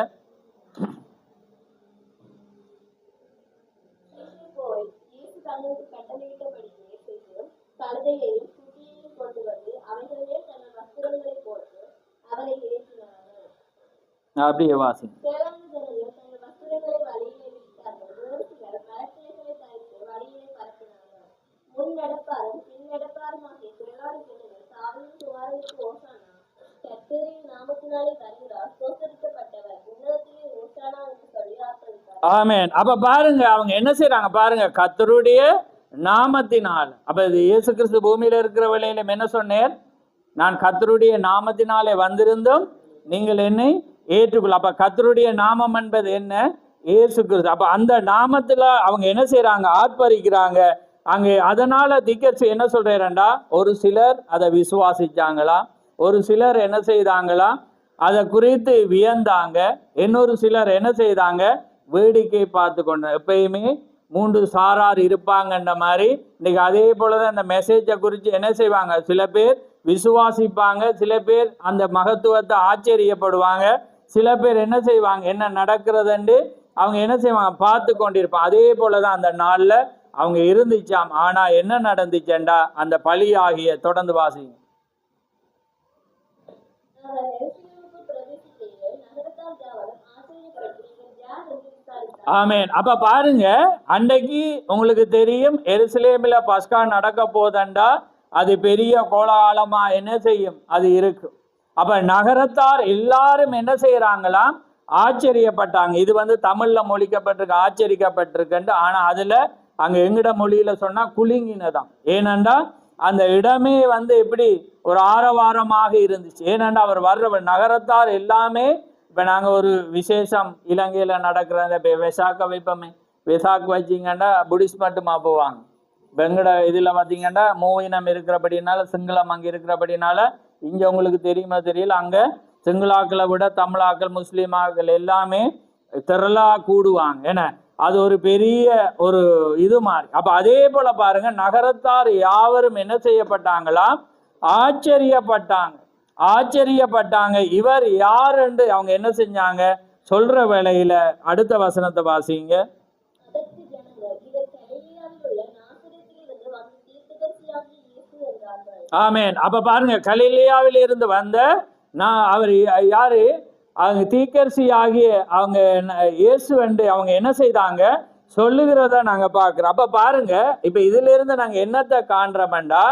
அப்படியே வாசி. ஆமென். அப்ப பாருங்க, அவங்க என்ன செய்யறாங்க பாருங்க, கர்த்தருடைய நாமத்தினால். அப்ப இது இயேசு கிறிஸ்து பூமியில இருக்கிற வேளையிலும் என்ன சொன்னேன், நான் கர்த்தருடைய நாமத்தினாலே வந்திருந்தும் நீங்கள் என்னை ஏற்றுக்கொள்ள. அப்ப கர்த்தருடைய நாமம் என்பது என்ன, இயேசு கிறிஸ்து. அப்ப அந்த நாமத்துல அவங்க என்ன செய்யறாங்க, ஆர்ப்பரிக்கிறாங்க. அங்கே அதனால தீர்க்கதரிசி என்ன சொல்றேன்டா, ஒரு சிலர் அதை விசுவாசிச்சாங்களா, ஒரு சிலர் என்ன செய்தாங்களா, அதை குறித்து வியந்தாங்க, இன்னொரு சிலர் என்ன செய்தாங்க, வேடிக்கை பார்த்து கொண்டு. எப்பயுமே 3 சாரார் இருப்பாங்கன்ற மாதிரி இன்னைக்கு அதே போலதான் இந்த மெசேஜை குறித்து என்ன செய்வாங்க, சில பேர் விசுவாசிப்பாங்க, சில பேர் அந்த மகத்துவத்தை ஆச்சரியப்படுவாங்க, சில பேர் என்ன செய்வாங்க, என்ன நடக்கிறதுன்னு அவங்க என்ன செய்வாங்க, பார்த்து கொண்டிருப்பாங்க. அதே போலதான் அந்த நாள்ல அவங்க இருந்துச்சாம். ஆனா என்ன நடந்துச்சேன்டா, அந்த பலி ஆகிய தொடர்ந்து வாசிங்க. அவர் எருசலேமுக்கு பிரவேசிக்கையில் நகரத்தார் யாவரும் ஆச்சரியப்பட்டு இவர் யார் என்று விசாரித்தார். ஆமென். அப்ப பாருங்க, அன்றைக்கு உங்களுக்கு தெரியும் எருசலேமில் பஸ்கா நடக்க போதண்டா, அது பெரிய கோலாகலமா என்ன செய்யும், அது இருக்கும். அப்ப நகரத்தார் எல்லாரும் என்ன செய்யறாங்களாம், ஆச்சரியப்பட்டாங்க. இது தமிழ்ல மொழிக்கப்பட்டிருக்கு, ஆச்சரிக்கப்பட்டிருக்கு. ஆனா அதுல அங்க எங்கட மொழியில சொன்னா குலுங்கினதாம். ஏனண்டா அந்த இடமே எப்படி ஒரு ஆரவாரமாக இருந்துச்சு. ஏனண்டா அவர் வர்றவர் நகரத்தார் எல்லாமே. இப்ப நாங்க ஒரு விசேஷம் இலங்கையில நடக்கிற வெசாக்க வைப்போமே, வெசாக் வச்சிங்கன்னா புடிஸ் மட்டுமா போவாங்க. வெங்கட இதுல பார்த்தீங்கன்னா மூவினம் இருக்கிறபடினால, சிங்களம் அங்கே இருக்கிறபடினால, இங்க உங்களுக்கு தெரியுமா தெரியல, அங்க சிங்களாக்களை விட தமிழாக்கள் முஸ்லீமாக்கள் எல்லாமே திரளா கூடுவாங்க. ஏன்னா அது ஒரு பெரிய ஒரு இது மாதிரி. அப்ப அதே போல பாருங்க, நகரத்தார் யாவரும் என்ன செய்யப்பட்டாங்களா, ஆச்சரியப்பட்டாங்க. இவர் யார் என்று அவங்க என்ன செஞ்சாங்க சொல்ற வேளையில அடுத்த வசனத்தை வாசிங்க. அதற்கு ஜனங்கள் இவர் கலிலேயாவில் உள்ள நாசரேத்திலிருந்து வந்த தீர்க்கதரிசியாகிய இயேசு என்றார்கள். ஆமென். அப்ப பாருங்க, கலிலேயாவில் இருந்து வந்த அவர் யாரு, அவங்க தீர்க்கதரிசி ஆகிய அவங்க இயேசு என்று அவங்க என்ன செய்தாங்க சொல்லுகிறத நாங்க பார்க்கிறோம். அப்ப பாருங்க, இப்ப இதுல இருந்து நாங்க என்னத்தை காண்றோம்டா,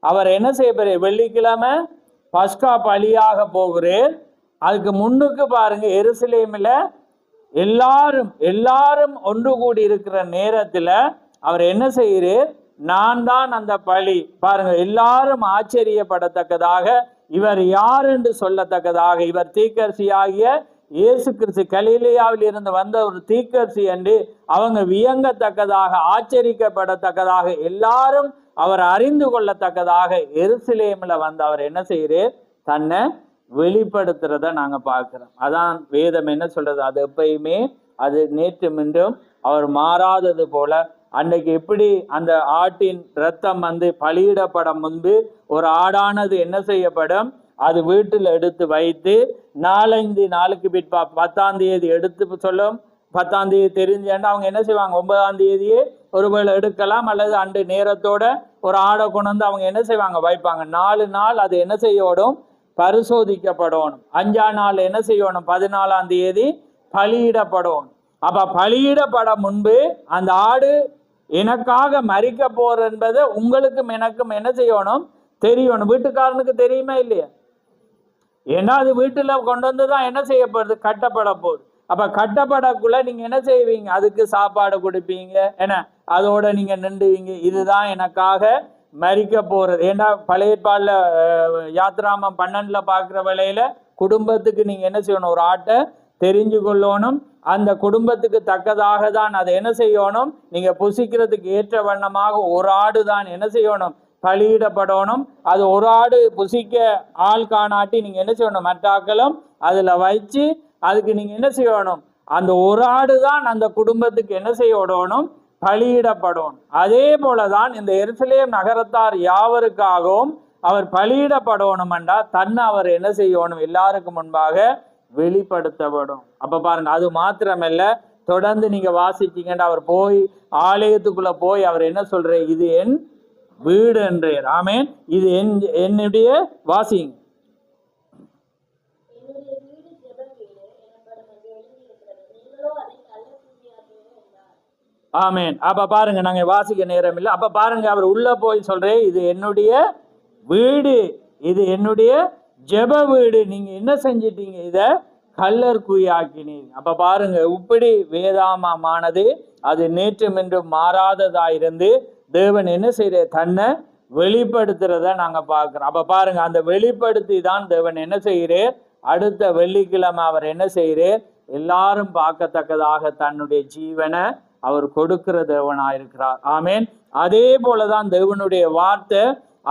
அவர் என்ன செய்ய போற, வெள்ளிக்கிழமை பஸ்கா பலியாக போகிறேன். அதுக்கு முன்னுக்கு பாருங்க, எருசலேமில் எல்லாரும் ஒன்று கூடி இருக்கிற நேரத்துல அவர் என்ன செய்கிறார், நான் தான் அந்த பலி. பாருங்க, எல்லாரும் ஆச்சரியப்படத்தக்கதாக, இவர் யார் என்று சொல்லத்தக்கதாக, இவர் தீர்க்கதரிசி ஆகிய இயேசு கிறிஸ்து கலிலேயாவில் இருந்து வந்த ஒரு தீர்க்கதரிசி என்று அவங்க வியங்கத்தக்கதாக, ஆச்சரிக்கப்படத்தக்கதாக, எல்லாரும் அவர் அறிந்து கொள்ளத்தக்கதாக எருசலேமில் அவர் என்ன செய்கிறார், தன்னை வெளிப்படுத்துறத நாங்க பார்க்கிறோம். அதான் வேதம் என்ன சொல்றது, அது எப்பயுமே அது நேற்று மீண்டும் அவர் மாறாதது போல. அன்றைக்கு எப்படி அந்த ஆட்டின் இரத்தம் பலியிடப்பட முன்பு ஒரு ஆடானது என்ன செய்யப்படும், அது வீட்டில் எடுத்து வைத்து 4-5 நாளுக்கு பிற்பா 10ஆம் தேதி எடுத்து சொல்லும். 10ஆம் தேதி தெரிஞ்சேன்னா அவங்க என்ன செய்வாங்க, 9ஆம் தேதியே ஒருவேளை எடுக்கலாம், அல்லது அன்று நேரத்தோட ஒரு ஆடை கொண்டு அவங்க என்ன செய்வாங்க வைப்பாங்க. 4 நாள் அது என்ன செய்யணும், பரிசோதிக்கப்படணும். 5ஆம் நாள் என்ன செய்யணும், 14ஆம் தேதி பலியிடப்படணும். அப்ப பலியிடப்பட முன்பு அந்த ஆடு எனக்காக மரிக்க போற என்பதை உங்களுக்கும் எனக்கும் என்ன செய்யணும், தெரியணும். வீட்டுக்காரனுக்கு தெரியுமா இல்லையா, ஏன்னா அது வீட்டுல கொண்டு வந்துதான் என்ன செய்யப்படுது, கட்டப்பட போகுது. அப்ப கட்டப்படக்குள்ள நீங்க என்ன செய்வீங்க, அதுக்கு சாப்பாடு கொடுப்பீங்க, ஏன்னா அதோட நீங்க நின்றுவீங்க, இதுதான் எனக்காக மரிக்க போறது. ஏன்னா பழைய ஏற்பாடுல யாத்ராமம் 12ல பார்க்குற வேளையில குடும்பத்துக்கு நீங்க என்ன செய்யணும், ஒரு ஆட்டை தெரிஞ்சு கொள்ளணும். அந்த குடும்பத்துக்கு தக்கதாக தான் அதை என்ன செய்யணும், நீங்க புசிக்கிறதுக்கு ஏற்ற வண்ணமாக ஒரு ஆடு தான் என்ன செய்யணும், பலியிடப்படணும். அது ஒரு ஆடு புசிக்க ஆள் காணாட்டி நீங்க என்ன செய்யணும், மற்றாக்களும் அதுல வச்சு அதுக்கு நீங்க என்ன செய்யணும், அந்த ஒரு ஆடு தான் அந்த குடும்பத்துக்கு என்ன செய்யணும், பலியிடப்படணும். அதே போலதான் இந்த எருசலேம் நகரத்தார் யாவருக்காகவும் அவர் பலியிடப்படணும் என்றா தன்னை அவர் என்ன செய்யணும், எல்லாருக்கும் முன்பாக வெளிப்படுத்தப்படும். அப்ப பாருங்க, அது மாத்திரமல்ல, தொடர்ந்து நீங்க வாசிச்சீங்கன்னா அவர் போய் ஆலயத்துக்குள்ள போய் அவர் என்ன சொல்ற, இது என் வீடு என்றார். ஆமென். இது என்னுடைய வாசிங்க. ஆமென். அப்ப பாருங்க, நாங்க வாசிக்க நேரம் இல்லை. அப்ப பாருங்க, அவர் உள்ள போய் சொல்றேன், இது என்னுடைய வீடு, இது என்னுடைய ஜெப வீடு. நீங்க என்ன செஞ்சிட்டீங்க, இத கல்லர் குழியாக்கினீங்க. அப்ப பாருங்க, இப்படி வேதாமமானது அது நேற்றும் இன்றும் மாறாததாயிருந்து தேவன் என்ன செய்யற, தன்னை வெளிப்படுத்துறத நாங்க பார்க்கிறோம். அப்ப பாருங்க, அந்த வெளிப்படுத்தி தான் தேவன் என்ன செய்கிறார், அடுத்த வெள்ளிக்கிழமை அவர் என்ன செய்கிறார், எல்லாரும் பார்க்கத்தக்கதாக தன்னுடைய ஜீவனை அவர் கொடுக்கிற தேவனாயிருக்கிறார். ஆமேன். அதே போலதான் தேவனுடைய வார்த்தை,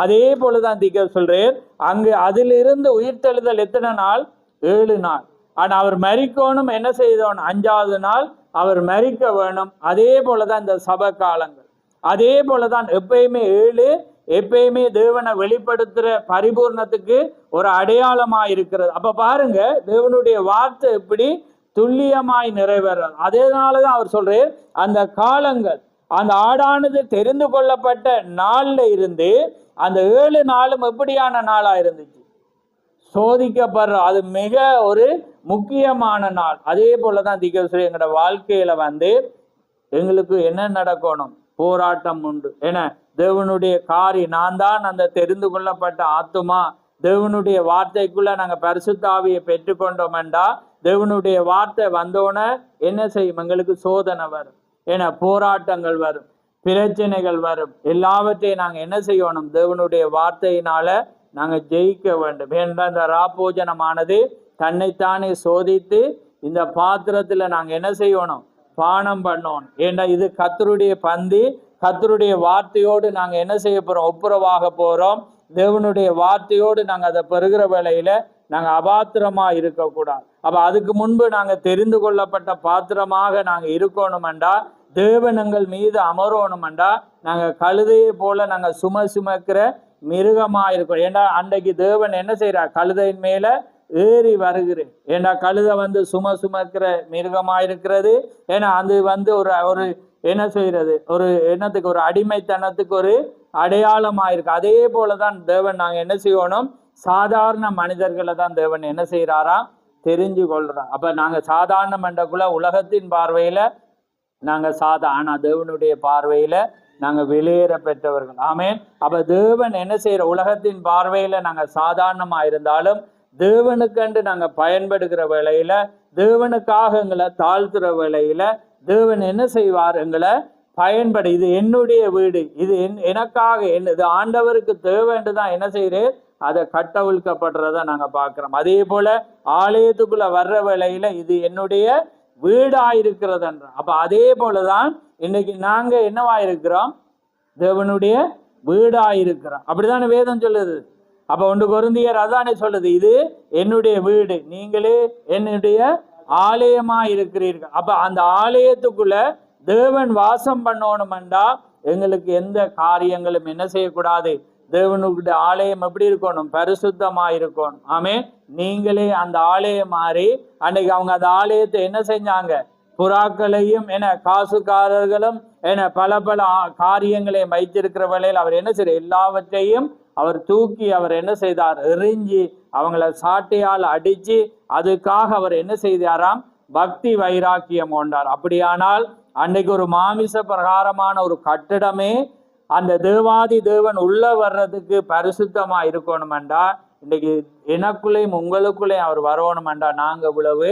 அதே போலதான் தீக்க சொல்றேன். அங்கு அதிலிருந்து உயிர்த்தெழுதல் எத்தனை நாள்? 7 நாள். ஆனா அவர் மரிக்கணும், என்ன செய்தோம்? 5வது நாள் அவர் மரிக்க வேணும். அதே போலதான் இந்த சபை காலங்கள். அதே போலதான் எப்பயுமே 7 எப்பயுமே தேவனை வெளிப்படுத்துற பரிபூர்ணத்துக்கு ஒரு அடையாளமா இருக்கிறது. அப்ப பாருங்க, தேவனுடைய வார்த்தை எப்படி துல்லியமாய் நிறைவேறது. அதனாலதான் அவர் சொல்றார், அந்த காலங்கள், அந்த ஆடானது தெரிந்து கொள்ளப்பட்ட நாள்ல இருந்து அந்த 7 நாளும் எப்படியான நாளா இருந்துச்சு? சோதிக்கப்படுற, அது மிக ஒரு முக்கியமான நாள். அதே போலதான் திகழ்ச்சி எங்களோட வாழ்க்கையில எங்களுக்கு என்ன நடக்கணும்? போராட்டம் உண்டு. ஏன்னா தேவனுடைய நான் தான் அந்த தெரிந்து கொள்ளப்பட்ட ஆத்துமா. தேவனுடைய வார்த்தைக்குள்ள நாங்க பரிசுத்த ஆவியை பெற்றுக்கொண்டோம்டா, தேவனுடைய வார்த்தை வந்தோன்னே என்ன செய்யும்? எங்களுக்கு சோதனை வரும், ஏன்னா போராட்டங்கள் வரும், பிரச்சனைகள் வரும். எல்லாவற்றையும் நாங்க என்ன செய்யணும்? தேவனுடைய வார்த்தையினால நாங்க ஜெயிக்க வேண்டும். ஏன்னா இந்த ராப்போஜனமானது தன்னைத்தானே சோதித்து இந்த பாத்திரத்துல நாங்க என்ன செய்யணும்? பானம் பண்ணணும். ஏன்னா இது கர்த்தருடைய பந்தி, கர்த்தருடைய வார்த்தையோடு நாங்க என்ன செய்ய போறோம்? ஒப்புரவாக போறோம். தேவனுடைய வார்த்தையோடு நாங்க அதை பெறுகிற வேளையில நாங்க அபாத்திரமா இருக்கக்கூடாது. அப்ப அதுக்கு முன்பு நாங்க தெரிந்து கொள்ளப்பட்ட பாத்திரமாக நாங்க இருக்கணுமெண்டா, தேவனங்கள் மீது அமரணுமெண்டா, நாங்க கழுதையை போல நாங்க சுமக்கிற மிருகமா இருக்கணும். ஏண்டா அன்றைக்கு தேவன் என்ன செய்யறார்? கழுதையின் மேல ஏறி வருகிறேன். ஏன்னா கழுதை சுமக்கிற மிருகமா இருக்கிறது. ஏன்னா அது ஒரு என்ன செய்யறது? ஒரு என்னத்துக்கு? ஒரு அடிமைத்தனத்துக்கு ஒரு அடையாளமா இருக்கு. அதே போலதான் தேவன் நாங்க என்ன செய்யணும்? சாதாரண மனிதர்களை தான் தேவன் என்ன செய்யறாரா? தெரிஞ்சு கொள்றான். அப்ப நாங்க சாதாரண மண்டக்குள்ள உலகத்தின் பார்வையில நாங்க ஆனா தேவனுடைய பார்வையில நாங்க வெளியேற பெற்றவர்கள். ஆமேன். அப்ப தேவன் என்ன செய்யற? உலகத்தின் பார்வையில நாங்க சாதாரணமா இருந்தாலும் தேவனுக்கண்டு நாங்க பயன்படுகிற வேளையில, தேவனுக்காக எங்களை தாழ்த்துற வேளையில தேவன் என்ன செய்வார்? எங்களை பயன்படு. இது என்னுடைய வீடு, இது எனக்காக, இது ஆண்டவருக்கு தேவைன்னு தான் என்ன செய்யறேன்? அதை கட்டவிழ்க்கப்படுறத நாங்க பார்க்கிறோம். அதே போல ஆலயத்துக்குள்ள வர்ற வேளையில இது என்னுடைய வீடாயிருக்கிறதுன்ற. அப்ப அதே போலதான் இன்னைக்கு நாங்க என்னவா இருக்கிறோம்? தேவனுடைய வீடாயிருக்கிறோம். அப்படித்தானே வேதம் சொல்லுது. அப்ப 1 கொரிந்தியர் அதானே சொல்லுது, இது என்னுடைய வீடு, நீங்களே என்னுடைய ஆலயமா இருக்கிறீர்கள். அப்ப அந்த ஆலயத்துக்குள்ள தேவன் வாசம் பண்ணணும்டா, எங்களுக்கு எந்த காரியங்களும் என்ன செய்யக்கூடாது? தேவனுடைய ஆலயம் எப்படி இருக்கணும்? பரிசுத்தமா இருக்கணும். ஆமே. நீங்களே அந்த ஆலயம் மாறி, அன்னைக்கு அவங்க அந்த ஆலயத்தை என்ன செஞ்சாங்க? புறாக்களையும் காசுக்காரர்களும் பல பல காரியங்களையும் வைத்திருக்கிற வேளையில் அவர் என்ன செய்ய? எல்லாவற்றையும் அவர் தூக்கி அவர் என்ன செய்தார்? எறிஞ்சி அவங்கள சாட்டையால் அடிச்சு அதுக்காக அவர் என்ன செய்தாராம்? பக்தி வைராக்கியம் கொண்டார். அப்படியானால் அன்னைக்கு ஒரு மாமிச பிரகாரமான ஒரு கட்டிடமே அந்த தேவாதி தேவன் உள்ள வர்றதுக்கு பரிசுத்தமா இருக்கணுமெண்டா, இன்னைக்கு எனக்குள்ளேயும் உங்களுக்குள்ளேயும் அவர் வரணுமெண்டா, நாங்க இவ்வளவு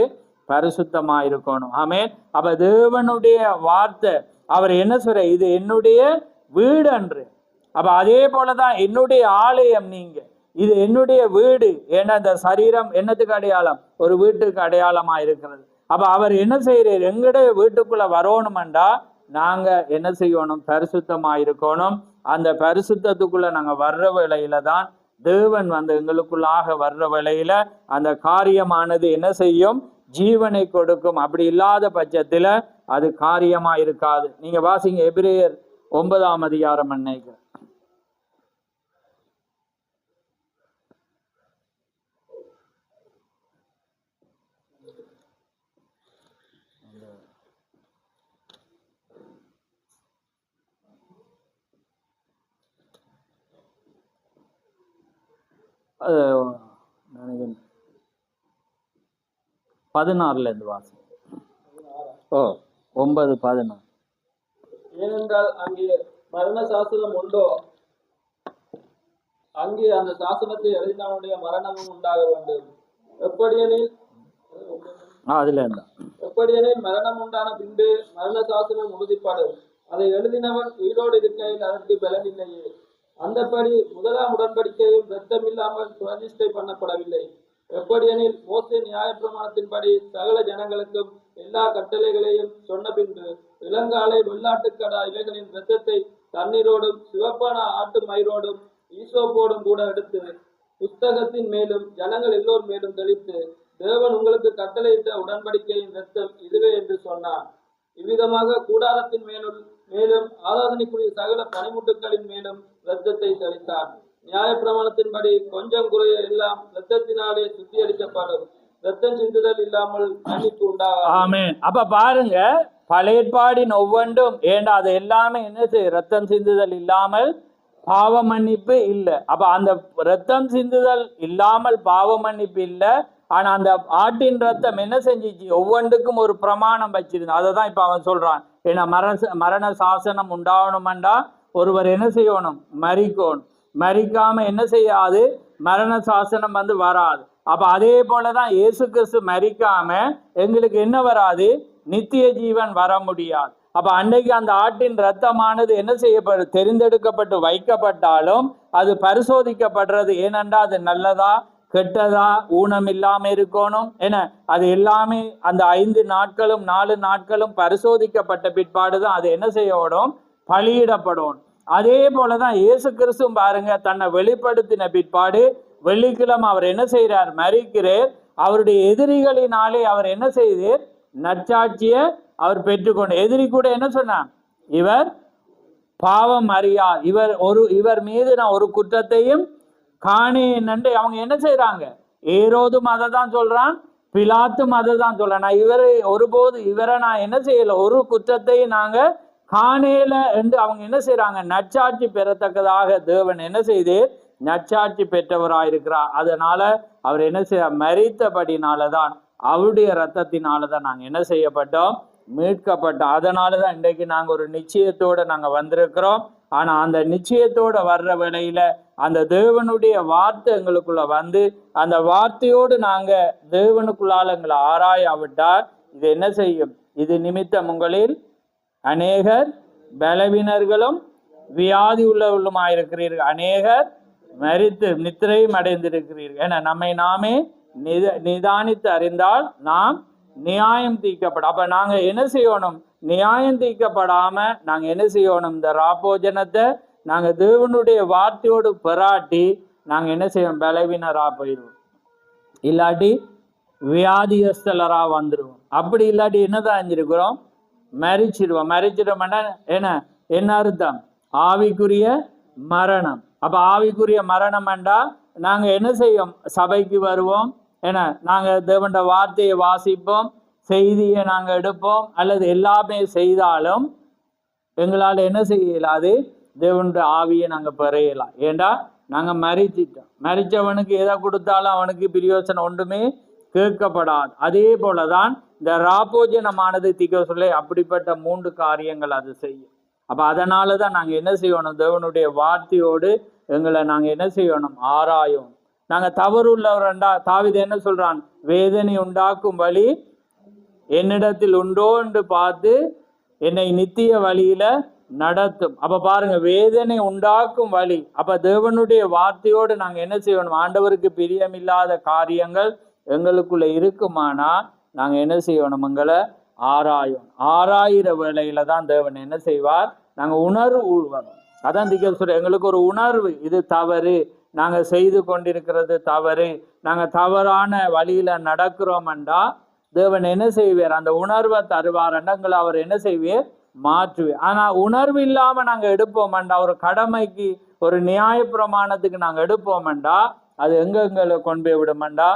பரிசுத்தமா இருக்கணும். ஆமேன். அப்ப தேவனுடைய வார்த்தை அவர் என்ன சொல்ற? இது என்னுடைய வீடு என்று. அப்ப அதே போலதான் என்னுடைய ஆலயம் நீங்க, இது என்னுடைய வீடு. ஏன்னா இந்த சரீரம் என்னத்துக்கு அடையாளம்? ஒரு வீட்டுக்கு அடையாளமா இருக்கிறது. அப்ப அவர் என்ன செய்யறாரு? எங்களுடைய வீட்டுக்குள்ள வரணுமெண்டா நாங்க என்ன செய்யணும்? பரிசுத்தமா இருக்கணும். அந்த பரிசுத்தத்துக்குள்ள நாங்க வர்ற வேளையில தான் தேவன் எங்களுக்குள்ளாக வர்ற வேளையில அந்த காரியமானது என்ன செய்யும்? ஜீவனை கொடுக்கும். அப்படி இல்லாத பட்சத்துல அது காரியமா இருக்காது. நீங்க வாசிங்க எபிரேயர் 9ஆம் அதிகாரம். அன்னைக்கு அது 16ல இருந்து வாசி. 9:16. ஏனென்றால் அங்கே மரண சாசனம் உண்டோ, அங்கே அந்த சாசனத்தை எழுதினவனுடைய மரணமும் உண்டாக வேண்டும். எப்படியெனில் மரணம் உண்டான பின்பு மரண சாசனம் உறுதிப்படும். அதை எழுதினவன் உயிரோடு இருக்கையில் அதற்கு பலன் இல்லையே. அந்தபடி முதலாம் உடன்படிக்கையும் இரத்தம் இல்லாமல் பிரதிஷ்டை பண்ணப்படவில்லை. எப்படியெனில் மோசே நியாயப்பிரமாணத்தின்படி சகல ஜனங்களுக்கும் எல்லா கட்டளைகளையும் சொன்ன பின்பு இளங்காலை வெள்ளாட்டுக்கடா இவைகளின் இரத்தத்தை தண்ணீரோடும் சிவப்பான ஆட்டு மயிரோடும் ஈசோப்போடும் கூட எடுத்து புஸ்தகத்தின் மேலும் ஜனங்கள் எல்லோர் மேலும் தெளித்து, தேவன் உங்களுக்கு கட்டளையிட்ட உடன்படிக்கையின் இரத்தம் இதுவே என்று சொன்னார். இவ்விதமாக கூடாரத்தின் மேலும் ஆராதனைக்குரிய சகல பனிமுட்டுக்களின் மேலும் இரத்தத்தை தெளித்தார். நியாயப்பிரமாணத்தின்படி கொஞ்சம் குறைய எல்லாம் இரத்தத்தினாலே சுத்திகரிக்கப்படும். இரத்தம் சிந்துதல் இல்லாமல் மன்னிப்பு உண்டாகும். ஆமென். அப்ப பாருங்க, பழைய ஏற்பாடின் ஒவ்வொன்றும் ஏண்டா அது எல்லாமே என்ன செய்யும்? ரத்தம் சிந்துதல் இல்லாமல் பாவ மன்னிப்பு இல்லை. அப்ப அந்த ரத்தம் சிந்துதல் இல்லாமல் பாவ மன்னிப்பு இல்லை. ஆனா அந்த ஆட்டின் ரத்தம் என்ன செஞ்சிச்சு? ஒவ்வொன்றுக்கும் ஒரு பிரமாணம் வச்சிருந்தது. அதை தான் இப்ப அவன் சொல்றான். ஏன்னா மரண சாசனம் உண்டாகணும்டா ஒருவர் என்ன செய்யணும்? மரிக்கணும். மரிக்காம என்ன செய்யாது? மரண சாசனம் வராது. அப்ப அதே போலதான் இயேசு கிறிஸ்து மரிக்காம எங்களுக்கு என்ன வராது? நித்திய ஜீவன் வர முடியாது. அப்ப அன்னைக்கு அந்த ஆட்டின் ரத்தமானது என்ன செய்யப்படும்? தெரிந்தெடுக்கப்பட்டு வைக்கப்பட்டாலும் அது பரிசோதிக்கப்படுறது. ஏனென்றா அது நல்லதா கெட்டதா, ஊனம் இல்லாம இருக்கணும். ஏன்னா அது எல்லாமே அந்த 5 நாட்களும் 4 நாட்களும் பரிசோதிக்கப்பட்ட பிற்பாடுதான் அது என்ன செய்யப்படும்? பலியிடப்படும். அதே போலதான் இயேசு கிறிஸ்து பாருங்க, தன்னை வெளிப்படுத்தின பிற்பாடு வெள்ளிக்கிழமை அவர் என்ன செய்யறார்? மரிக்கிறார். அவருடைய எதிரிகளினாலே அவர் என்ன செய்தார்? நற்சாட்சியை அவர் பெற்றுக்கொண்டு. எதிரி கூட என்ன சொன்னார்? இவர் பாவம் அறியார், இவர் மீது நான் ஒரு குற்றத்தையும் காணேன் என்று அவங்க என்ன செய்யறாங்க? ஏரோதும் அதை தான் சொல்றான், பிலாத்தும் அதை தான் சொல்றான். நான் இவரை நான் என்ன செய்யல, ஒரு குற்றத்தையும் நாங்க காணேல என்று அவங்க என்ன செய்யறாங்க? நற்சாட்சி பெறத்தக்கதாக தேவன் என்ன செய்து நற்சாட்சி பெற்றவராயிருக்கிறார். அதனால அவர் என்ன செய்ய? மரித்தபடினாலதான், அவருடைய ரத்தத்தினாலதான் நாங்க என்ன செய்யப்பட்டோம்? மீட்கப்பட்டோம். அதனாலதான் இன்றைக்கு நாங்க ஒரு நிச்சயத்தோட நாங்க வந்திருக்கிறோம். ஆனா அந்த நிச்சயத்தோட வர்ற வேளையில அந்த தேவனுடைய வார்த்தை எங்களுக்குள்ள அந்த வார்த்தையோடு நாங்க தேவனுக்குள்ளால எங்களை ஆராயாவிட்டால் இது என்ன செய்யும்? இது நிமித்தம் உங்களில் அநேகர் பலவீனர்களும் வியாதி உள்ளவர்களுமாயிருக்கிறீர்கள், அநேகர் மரித்து நித்திரையும் அடைந்திருக்கிறீர்கள். ஏன்னா நம்மை நாமே நிதானித்து அறிந்தால் நாம் நியாயம் தீர்க்கப்படும். அப்ப நாங்க என்ன செய்யணும்? நியாயம் தீர்க்கப்படாம நாங்க என்ன செய்யணும்? இந்த ராப்போஜனத்தை நாங்க தேவனுடைய வார்த்தையோடு பெறாட்டி நாங்க என்ன செய்வோம்? பலவீனரா போயிடுவோம், இல்லாட்டி வியாதியஸ்தலரா வந்துடுவோம். அப்படி இல்லாட்டி என்னதான் செஞ்சிருக்கிறோம்? மரிச்சிடுவோம்னா என்ன அர்த்தம்? ஆவிக்குரிய மரணம். அப்ப ஆவிக்குரிய மரணம் என்றா நாங்க என்ன செய்வோம்? சபைக்கு வருவோம், ஏன்னா நாங்க தேவனுடைய வார்த்தையை வாசிப்போம், செய்தியை நாங்க எடுப்போம், அல்லது எல்லாமே செய்தாலும் எங்களால் என்ன செய்யலாது? தேவனுடைய ஆவியை நாங்க பெறையலாம். ஏண்டா நாங்க மரிச்சிட்டோம். மரிச்சவனுக்கு எதை கொடுத்தாலும் அவனுக்கு பிரயோசனம் ஒன்றுமே கேட்கப்படாது. அதே போலதான் இந்த ராப்போஜனமானது திக சொல்ல அப்படிப்பட்ட 3 காரியங்கள் அது செய்யும். அப்ப அதனாலதான் நாங்க என்ன செய்யணும்? தேவனுடைய வார்த்தையோடு எங்களை நாங்க என்ன செய்யணும்? ஆராயும். நாங்க தவறு உள்ளவரண்டா தாவீது என்ன சொல்றான்? வேதனை உண்டாக்கும் வழி என்னிடத்தில் உண்டோ என்று பார்த்து என்னை நித்திய வழியில நடத்தும். அப்ப பாருங்க, வேதனை உண்டாக்கும் வழி. அப்ப தேவனுடைய வார்த்தையோடு நாங்க என்ன செய்யணும்? ஆண்டவருக்கு பிரியமில்லாத காரியங்கள் எங்களுக்குள்ள இருக்குமானா நாங்க என்ன செய்யணும்? எங்களை ஆராயிற வேளையில தான் தேவன் என்ன செய்வார்? நாங்க உணர்வு வரும். அதான் சொல்ற, எங்களுக்கு ஒரு உணர்வு, இது தவறு, நாங்க செய்து கொண்டிருக்கிறது தவறு, நாங்க தவறான வழியில நடக்கிறோம்டா தேவன் என்ன செய்வார்? அந்த உணர்வை தருவார்ண்டா எங்களை அவர் என்ன செய்வார்? மாற்றுவார். ஆனா உணர்வு இல்லாம நாங்க எடுப்போம்டா, ஒரு கடமைக்கு ஒரு நியாய பிரமாணத்துக்கு நாங்க எடுப்போம்டா அது எங்களை கொண்டு போய் விடும்டா?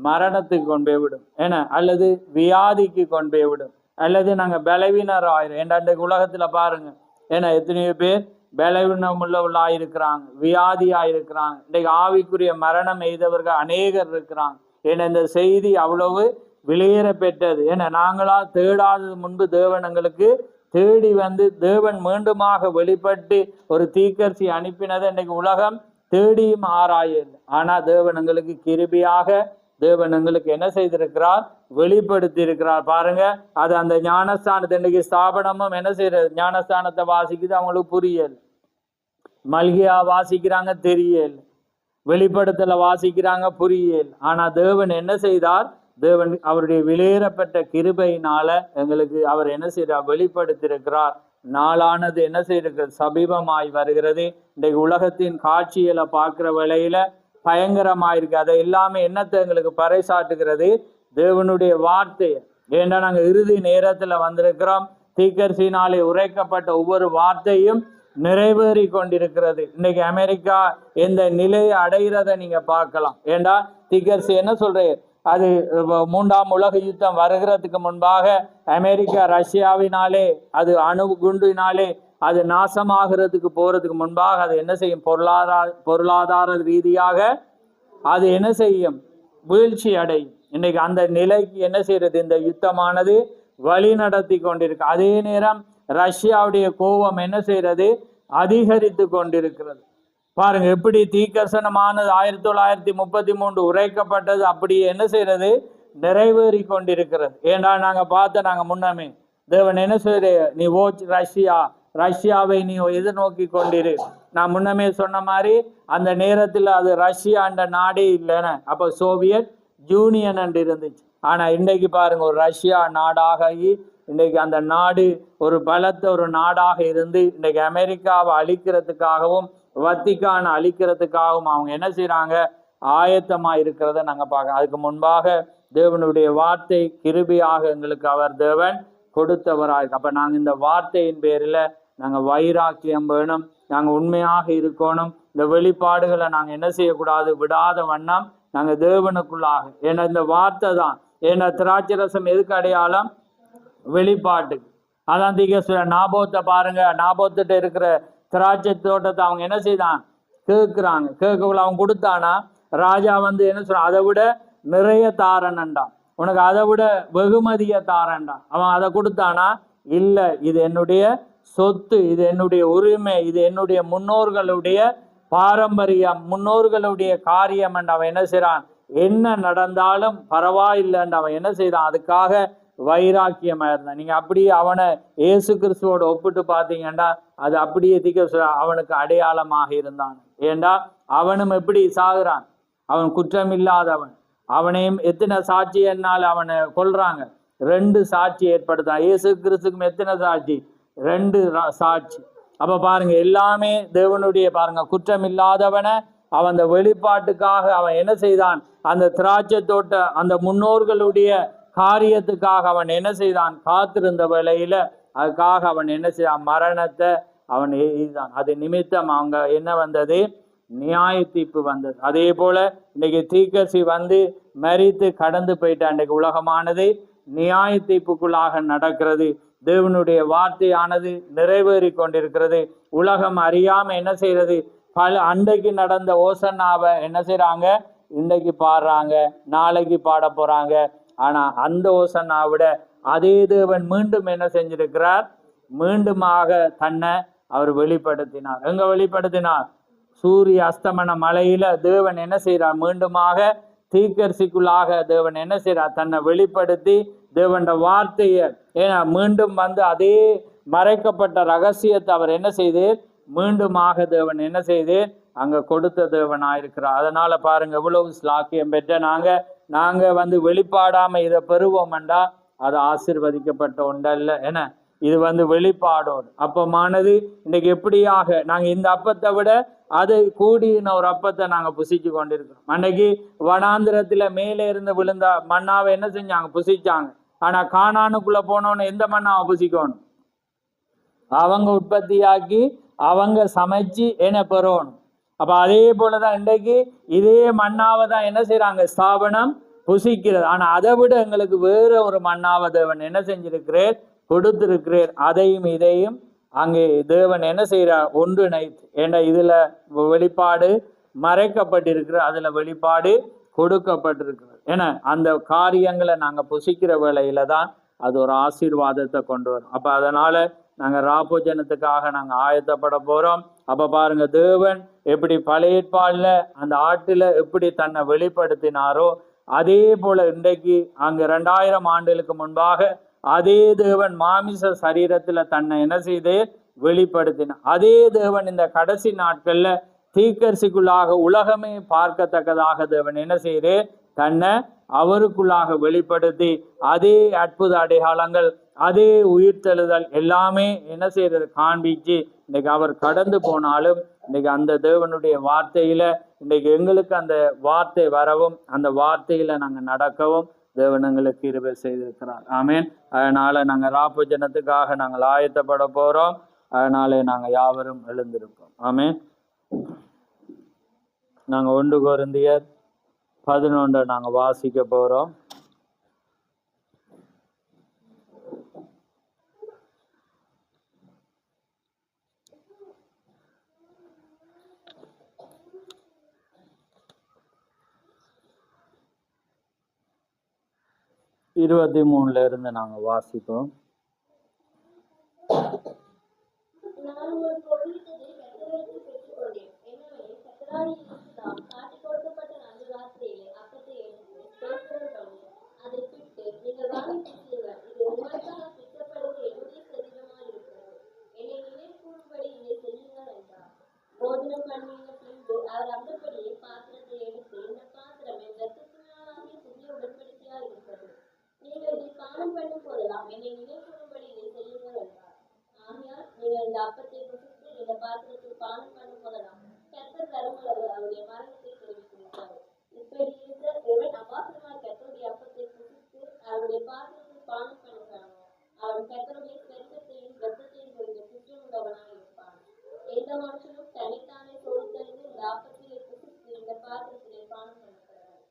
மரணத்துக்கு கொண்டு போய் விடும். ஏன்னா அல்லது வியாதிக்கு கொண்டு போய் விடும், அல்லது நாங்க பலவீனர் ஆயிரும். ஏன்னா இன்றைக்கு உலகத்துல பாருங்க, ஏன்னா எத்தனையோ பேர் பலவீனம் உள்ளவர்களாயிருக்கிறாங்க, வியாதியாயிருக்கிறாங்க. இன்றைக்கு ஆவிக்குரிய மரணம் எய்தவர்கள் அநேகர் இருக்கிறாங்க. ஏன்னா இந்த செய்தி அவ்வளவு விலையேற பெற்றது. ஏன்னா நாங்களா தேடாதது முன்பு தேவன் எங்களுக்கு தேடி தேவன் மீண்டுமாக வெளிப்பட்டு ஒரு தீர்க்கதரிசி அனுப்பினதை இன்றைக்கு உலகம் தேடியும் ஆராயல். ஆனா தேவன் எங்களுக்கு கிருபையாக தேவன் எங்களுக்கு என்ன செய்திருக்கிறார்? வெளிப்படுத்தி இருக்கிறார். பாருங்க, அது அந்த ஞானஸ்தானத்தை இன்றைக்கு ஸ்தாபனமும் என்ன செய்யறது? ஞானஸ்தானத்தை வாசிக்குது, அவங்களுக்கு புரியல். மல்கியா வாசிக்கிறாங்க, தெரியல். வெளிப்படுத்தல வாசிக்கிறாங்க, புரியல். ஆனா தேவன் என்ன செய்தார்? தேவன் அவருடைய விலையேறப்பட்ட கிருபையினால எங்களுக்கு அவர் என்ன செய்யறார்? வெளிப்படுத்தியிருக்கிறார். நாளானது என்ன செய்திருக்கிறது? சமீபமாய் வருகிறது. இன்றைக்கு உலகத்தின் காட்சிகளை பார்க்கிற வேளையில பயங்கரமாயிருக்கு. அதை எல்லாமே என்னத்தை எங்களுக்கு பறைசாட்டுகிறது? தேவனுடைய வார்த்தையை. ஏன்னா நாங்கள் இறுதி நேரத்துல வந்திருக்கிறோம். தீர்க்கதரிசியினாலே உரைக்கப்பட்ட ஒவ்வொரு வார்த்தையும் நிறைவேறி கொண்டிருக்கிறது. இன்னைக்கு அமெரிக்கா எந்த நிலையை அடைகிறத நீங்க பார்க்கலாம். ஏண்டா தீர்க்கதரிசி என்ன சொல்றேன், அது 3ஆம் உலக யுத்தம் வருகிறதுக்கு முன்பாக அமெரிக்கா ரஷ்யாவினாலே அது அணு குண்டினாலே அது நாசமாகிறதுக்கு போறதுக்கு முன்பாக அது என்ன செய்யும்? பொருளாதார ரீதியாக அது என்ன செய்யும்? வீழ்ச்சி அடையும். இன்னைக்கு அந்த நிலைக்கு என்ன செய்யறது? இந்த யுத்தமானது வழி நடத்தி கொண்டிருக்கு. அதே நேரம் ரஷ்யாவுடைய கோபம் என்ன செய்யறது? அதிகரித்து கொண்டிருக்கிறது. பாருங்க எப்படி தீர்க்கதரிசனமானது 1933 உரைக்கப்பட்டது அப்படியே என்ன செய்யறது? நிறைவேறி கொண்டிருக்கிறது. ஏன்னா நாங்க நாங்க முன்னமே தேவன் என்ன செய்யற, நீ ரஷ்யாவை நீ எதிர்நோக்கி கொண்டிரு. நான் முன்னமே சொன்ன மாதிரி அந்த நேரத்தில் அது ரஷ்யான்ற நாடே இல்லைன்னு, அப்போ சோவியத் யூனியன் என்று இருந்துச்சு. ஆனா இன்னைக்கு பாருங்க ஒரு ரஷ்யா நாடாகி இன்னைக்கு அந்த நாடு ஒரு பலத்த ஒரு நாடாக இருந்து இன்னைக்கு அமெரிக்காவை அழிக்கிறதுக்காகவும் வத்திக்கான அழிக்கிறதுக்காகவும் அவங்க என்ன செய்யறாங்க? ஆயத்தமா இருக்கிறத நாங்க பார்க்க. அதுக்கு முன்பாக தேவனுடைய வார்த்தை கிருபையாக எங்களுக்கு அவர் தேவன் கொடுத்தவராக. அப்ப நாங்க இந்த வார்த்தையின் பேரில் நாங்க வைராக்கியம் வேணும், நாங்க உண்மையாக இருக்கணும். இந்த வெளிப்பாடுகளை நாங்க என்ன செய்யக்கூடாது? விடாத வண்ணம் நாங்க தேவனுக்குள்ளாக. ஏன்னா இந்த வார்த்தை தான். ஏன்னா திராட்சை ரசம் எதுக்கு அடையாளம்? வெளிப்பாட்டுக்கு. அதான் தீர்க்கதரிசி நாபோத்தை பாருங்க, நாபோத்திட்ட இருக்கிற திராட்சை தோட்டத்தை அவங்க என்ன செய்தான்? கேட்குறாங்க. கேட்கக்குள்ள அவன் கொடுத்தானா? ராஜா வந்து என்ன சொல்றான்? அதை விட நிறைய தாரனண்டான், உனக்கு அதை விட வெகுமதிய தாரண்டான். அவன் அதை கொடுத்தானா? இல்லை, இது என்னுடைய சொத்து, இது என்னுடைய உரிமை, இது என்னுடைய முன்னோர்களுடைய பாரம்பரியம், முன்னோர்களுடைய காரியம் என்று அவன் என்ன செய்றான்? என்ன நடந்தாலும் பரவாயில்லைன்னு அவன் என்ன செய்தான்? அதுக்காக வைராக்கியமா இருந்தான். நீங்க அப்படியே அவனை இயேசு கிறிஸ்துவோட ஒப்பிட்டு பார்த்தீங்கன்னா அது அப்படியே அவனுக்கு அடையாளமாக இருந்தான். ஏண்டா அவனும் எப்படி சாகுறான்? அவன் குற்றம் இல்லாதவன். அவனையும் எத்தனை சாட்சி என்னால் அவனை கொல்றாங்க? 2 சாட்சி ஏற்படுத்தான். இயேசு கிறிஸ்துக்கும் எத்தனை சாட்சி? 2 சாட்சி. அப்ப பாருங்க எல்லாமே தேவனுடைய பாருங்க குற்றம் இல்லாதவனை அவன் அந்த வெளிப்பாட்டுக்காக அவன் என்ன செய்தான்? அந்த திராட்சை தோட்ட அந்த முன்னோர்களுடைய காரியத்துக்காக அவன் என்ன செய்தான்? காத்திருந்த வேளையில அதுக்காக அவன் என்ன செய்தான்? மரணத்தை அவன் எய்தான். அது நிமித்தம் அவங்க என்ன வந்தது? நியாய தீர்ப்பு வந்தது. அதே போல இன்னைக்கு தீர்க்கதரிசி வந்து மரித்து கடந்து போயிட்டான். இன்னைக்கு உலகமானது நியாய தீர்ப்புக்குள்ளாக நடக்கிறது. தேவனுடைய வார்த்தையானது நிறைவேறி கொண்டிருக்கிறது. உலகம் அறியாம என்ன செய்யறது? அன்றைக்கு நடந்த ஓசன்னாவை என்ன செய்யறாங்க? இன்றைக்கு பாடுறாங்க, நாளைக்கு பாட போறாங்க. ஆனா அந்த ஓசன்னாவை விட அதே தேவன் மீண்டும் என்ன செஞ்சிருக்கிறார்? மீண்டுமாக தன்னை அவர் வெளிப்படுத்தினார். எங்க வெளிப்படுத்தினார்? சூரிய அஸ்தமன மலையில தேவன் என்ன செய்யறார்? மீண்டுமாக தீர்க்கதரிசிக்குள்ளாக தேவன் என்ன செய்யறார்? தன்னை வெளிப்படுத்தி தேவன் வார்த்தையை ஏன்னா மீண்டும் வந்து அதே மறைக்கப்பட்ட ரகசியத்தை அவர் என்ன செய்தேன்? மீண்டுமாக தேவன் என்ன செய்தேன்? அங்க கொடுத்த தேவனாயிருக்கிறார். அதனால பாருங்க எவ்வளவு ஸ்லாக்கியம் பெற்ற நாங்க வந்து வெளிப்பாடாம இதை பெறுவோம்டா அது ஆசீர்வதிக்கப்பட்ட ஒன்றல்ல. ஏன்னா இது வந்து வெளிப்பாடோடு அப்பமானது. இன்னைக்கு எப்படியாக நாங்க இந்த அப்பத்தை விட அதை கூடின ஒரு அப்பத்தை நாங்க புசிச்சு கொண்டிருக்கிறோம். அன்னைக்கு வனாந்திரத்துல மேலே இருந்து விழுந்த மண்ணாவை என்ன செஞ்சாங்க? புசிச்சாங்க. ஆனா கானானுக்குள்ள போனோன்னு எந்த மண்ணாவை புசிக்கணும்? அவங்க உற்பத்தியாக்கி அவங்க சமைச்சு என்ன பெறணும். அப்ப அதே போலதான் இன்றைக்கு இதே மண்ணாவை தான் என்ன செய்யறாங்க? ஸ்தாபனம் புசிக்கிறது. ஆனா அதை விட எங்களுக்கு வேற ஒரு மண்ணாவை தேவன் என்ன செஞ்சிருக்கிறேன்? கொடுத்திருக்கிறேன். அதையும் இதையும் அங்கே தேவன் என்ன செய்யறார்? ஒன்றிணைத்து. ஏன்னா இதுல வெளிப்பாடு மறைக்கப்பட்டிருக்கிற, அதுல வெளிப்பாடு கொடுக்கப்பட்டிருக்கிறது. ஏன்னா அந்த காரியங்களை நாங்க புசிக்கிற வேளையில தான் அது ஒரு ஆசீர்வாதத்தை கொண்டு வரும். அப்ப அதனால நாங்க ராபோஜனத்துக்காக நாங்க ஆயத்தப்பட போறோம். அப்ப பாருங்க தேவன் எப்படி பழைய ஏற்பாடுல அந்த ஆட்டுல எப்படி தன்னை வெளிப்படுத்தினாரோ அதே போல இன்றைக்கு அங்க 2000 ஆண்டுகளுக்கு முன்பாக அதே தேவன் மாமிச சரீரத்துல தன்னை என்ன செய்து வெளிப்படுத்தினார். அதே தேவன் இந்த கடைசி நாட்கள்ல தீர்க்கதரிசிக்குள்ளாக உலகமே பார்க்கத்தக்கதாக தேவன் என்ன செய்து தன்னை அவருக்குள்ளாக வெளிப்படுத்தி அதே அற்புத அடையாளங்கள் அதே உயிர்த்தெழுதல் எல்லாமே என்ன செய்யறது காண்பிச்சு இன்னைக்கு அவர் கடந்து போனாலும் இன்னைக்கு அந்த தேவனுடைய வார்த்தையில இன்னைக்கு எங்களுக்கு அந்த வார்த்தை வரவும் அந்த வார்த்தையில நாங்க நடக்கவும் தேவன் எங்களுக்கு கிருபை செய்திருக்கிறார். ஆமேன். அதனால நாங்க ராப்போஜனத்துக்காக நாங்கள் ஆயத்தப்பட போறோம். அதனாலே நாங்க யாவரும் எழுந்திருப்போம். ஆமேன். நாங்க 1 கொரிந்தியர் 11 நாங்க வாசிக்க போறோம். இருபத்தி 3 இருந்து நாங்க வாசிப்போம். நான் உங்களுக்கு ஒப்புவித்ததை கர்த்தரிடத்தில் பெற்றுக்கொண்டேன். என்னவெனில், கர்த்தராகிய இயேசு தாம் காட்டிக் கொடுக்கப்பட்ட அந்த ராத்திரியிலே அப்பத்தை எடுத்து ஸ்தோத்திரம் பண்ணி அதைப் பிட்டு, நீங்கள் வாங்கி புசியுங்கள். இது உங்களுக்காக பிற்கப்படுகிற என்னுடைய சரீரமாய் இருக்கிறது. என்னை நினைவுகூரும்படி இதை செய்யுங்கள் என்றார். போஜனம் பண்ணின பின்பு அவர் அந்தப்படியே பாத்திரத்தை எடுத்து, இந்த பாத்திரம் என் இரத்தத்தினாலாகிய புதிய உடன்படிக்கையாய் இருக்கிறது. நீங்கள் இதை பானம் பண்ணும் போதெல்லாம் என்னை நினைவுகூரும்படி இதை செய்யுங்கள் என்றார். ஆகையால் நீங்கள் இந்த அப்பத்தை புசித்து இந்த பாத்திரத்தில் பானம் பண்ணும் போதெல்லாம் கர்த்தர் தருமளவு அவருடைய மரணத்தை தெரிவிக்கிறார். இப்படி இருக்க எவன் அபாத்திரமாய் கர்த்தருடைய அப்பத்தை புசித்து அவருடைய பாத்திரத்தில் பானம் பண்ணுகிறானோ அவன் கர்த்தருடைய சரீரத்தையும் இரத்தத்தையும் குறித்து குற்றமுள்ளவனாய் இருப்பான். எந்த மனுஷனும் தன்னைத்தானே சோதித்தறிந்து இந்த அப்பத்திலே புசித்து இந்த பாத்திரத்திலே பானம் பண்ணுகிறான்.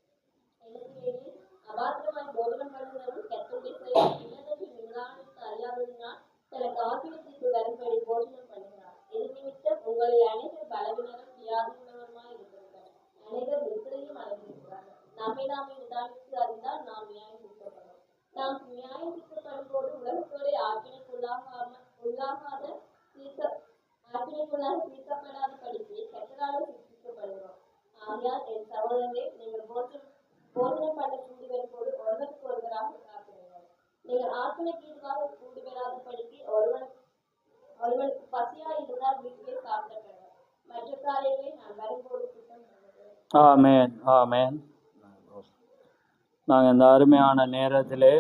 எனக்கு அபாத்திரமாய் போதனம் பண்ணுகிறவன் கர்த்தருடைய சரீரம் இன்னதென்று நிதானித்து அறியாததினால் தனக்கு ஆக்கிரத்திற்கு வரும்படி போஜனம் பண்ணுகிறார். இது நிமித்தம் உங்களில் அநேகர் பலவீனரும் வியாதியுள்ளவருமாய் இருக்கிறார்கள். அநேகர் நித்திரையும் அடைந்திருக்கிறார்கள். நம்மை நாமே நிதானித்து அறிந்தால் நாம் நியாயம் தீர்க்கப்படும். நாம் நியாயம் தீர்க்கப்படும் போது உலகத்தோட ஆக்கினைக்குள்ளாக தீர்க்கப்படாத படித்து கர்த்தராலே சிருஷ்டிக்கப்படுகிறோம். ஆகையால் என் சகோதரரே, நீங்கள் போஜனம் பண்ண கூடி வரும்போது ஒருவருக்கு ஒருவராக காத்திருங்கள். நீங்கள் ஆக்கினைக்கு எதிராக கூடி வராத படிக்கு ஒருவனுக்கு பசியா இருந்தால் வீட்டிலே சாப்பிடப்படும். மற்ற காரியங்களை நான் வரும்போது குற்றம் பண்ணுகிறேன். ஆமேன். ஆமேன். நாங்கள் இந்த அருமையான நேரத்திலே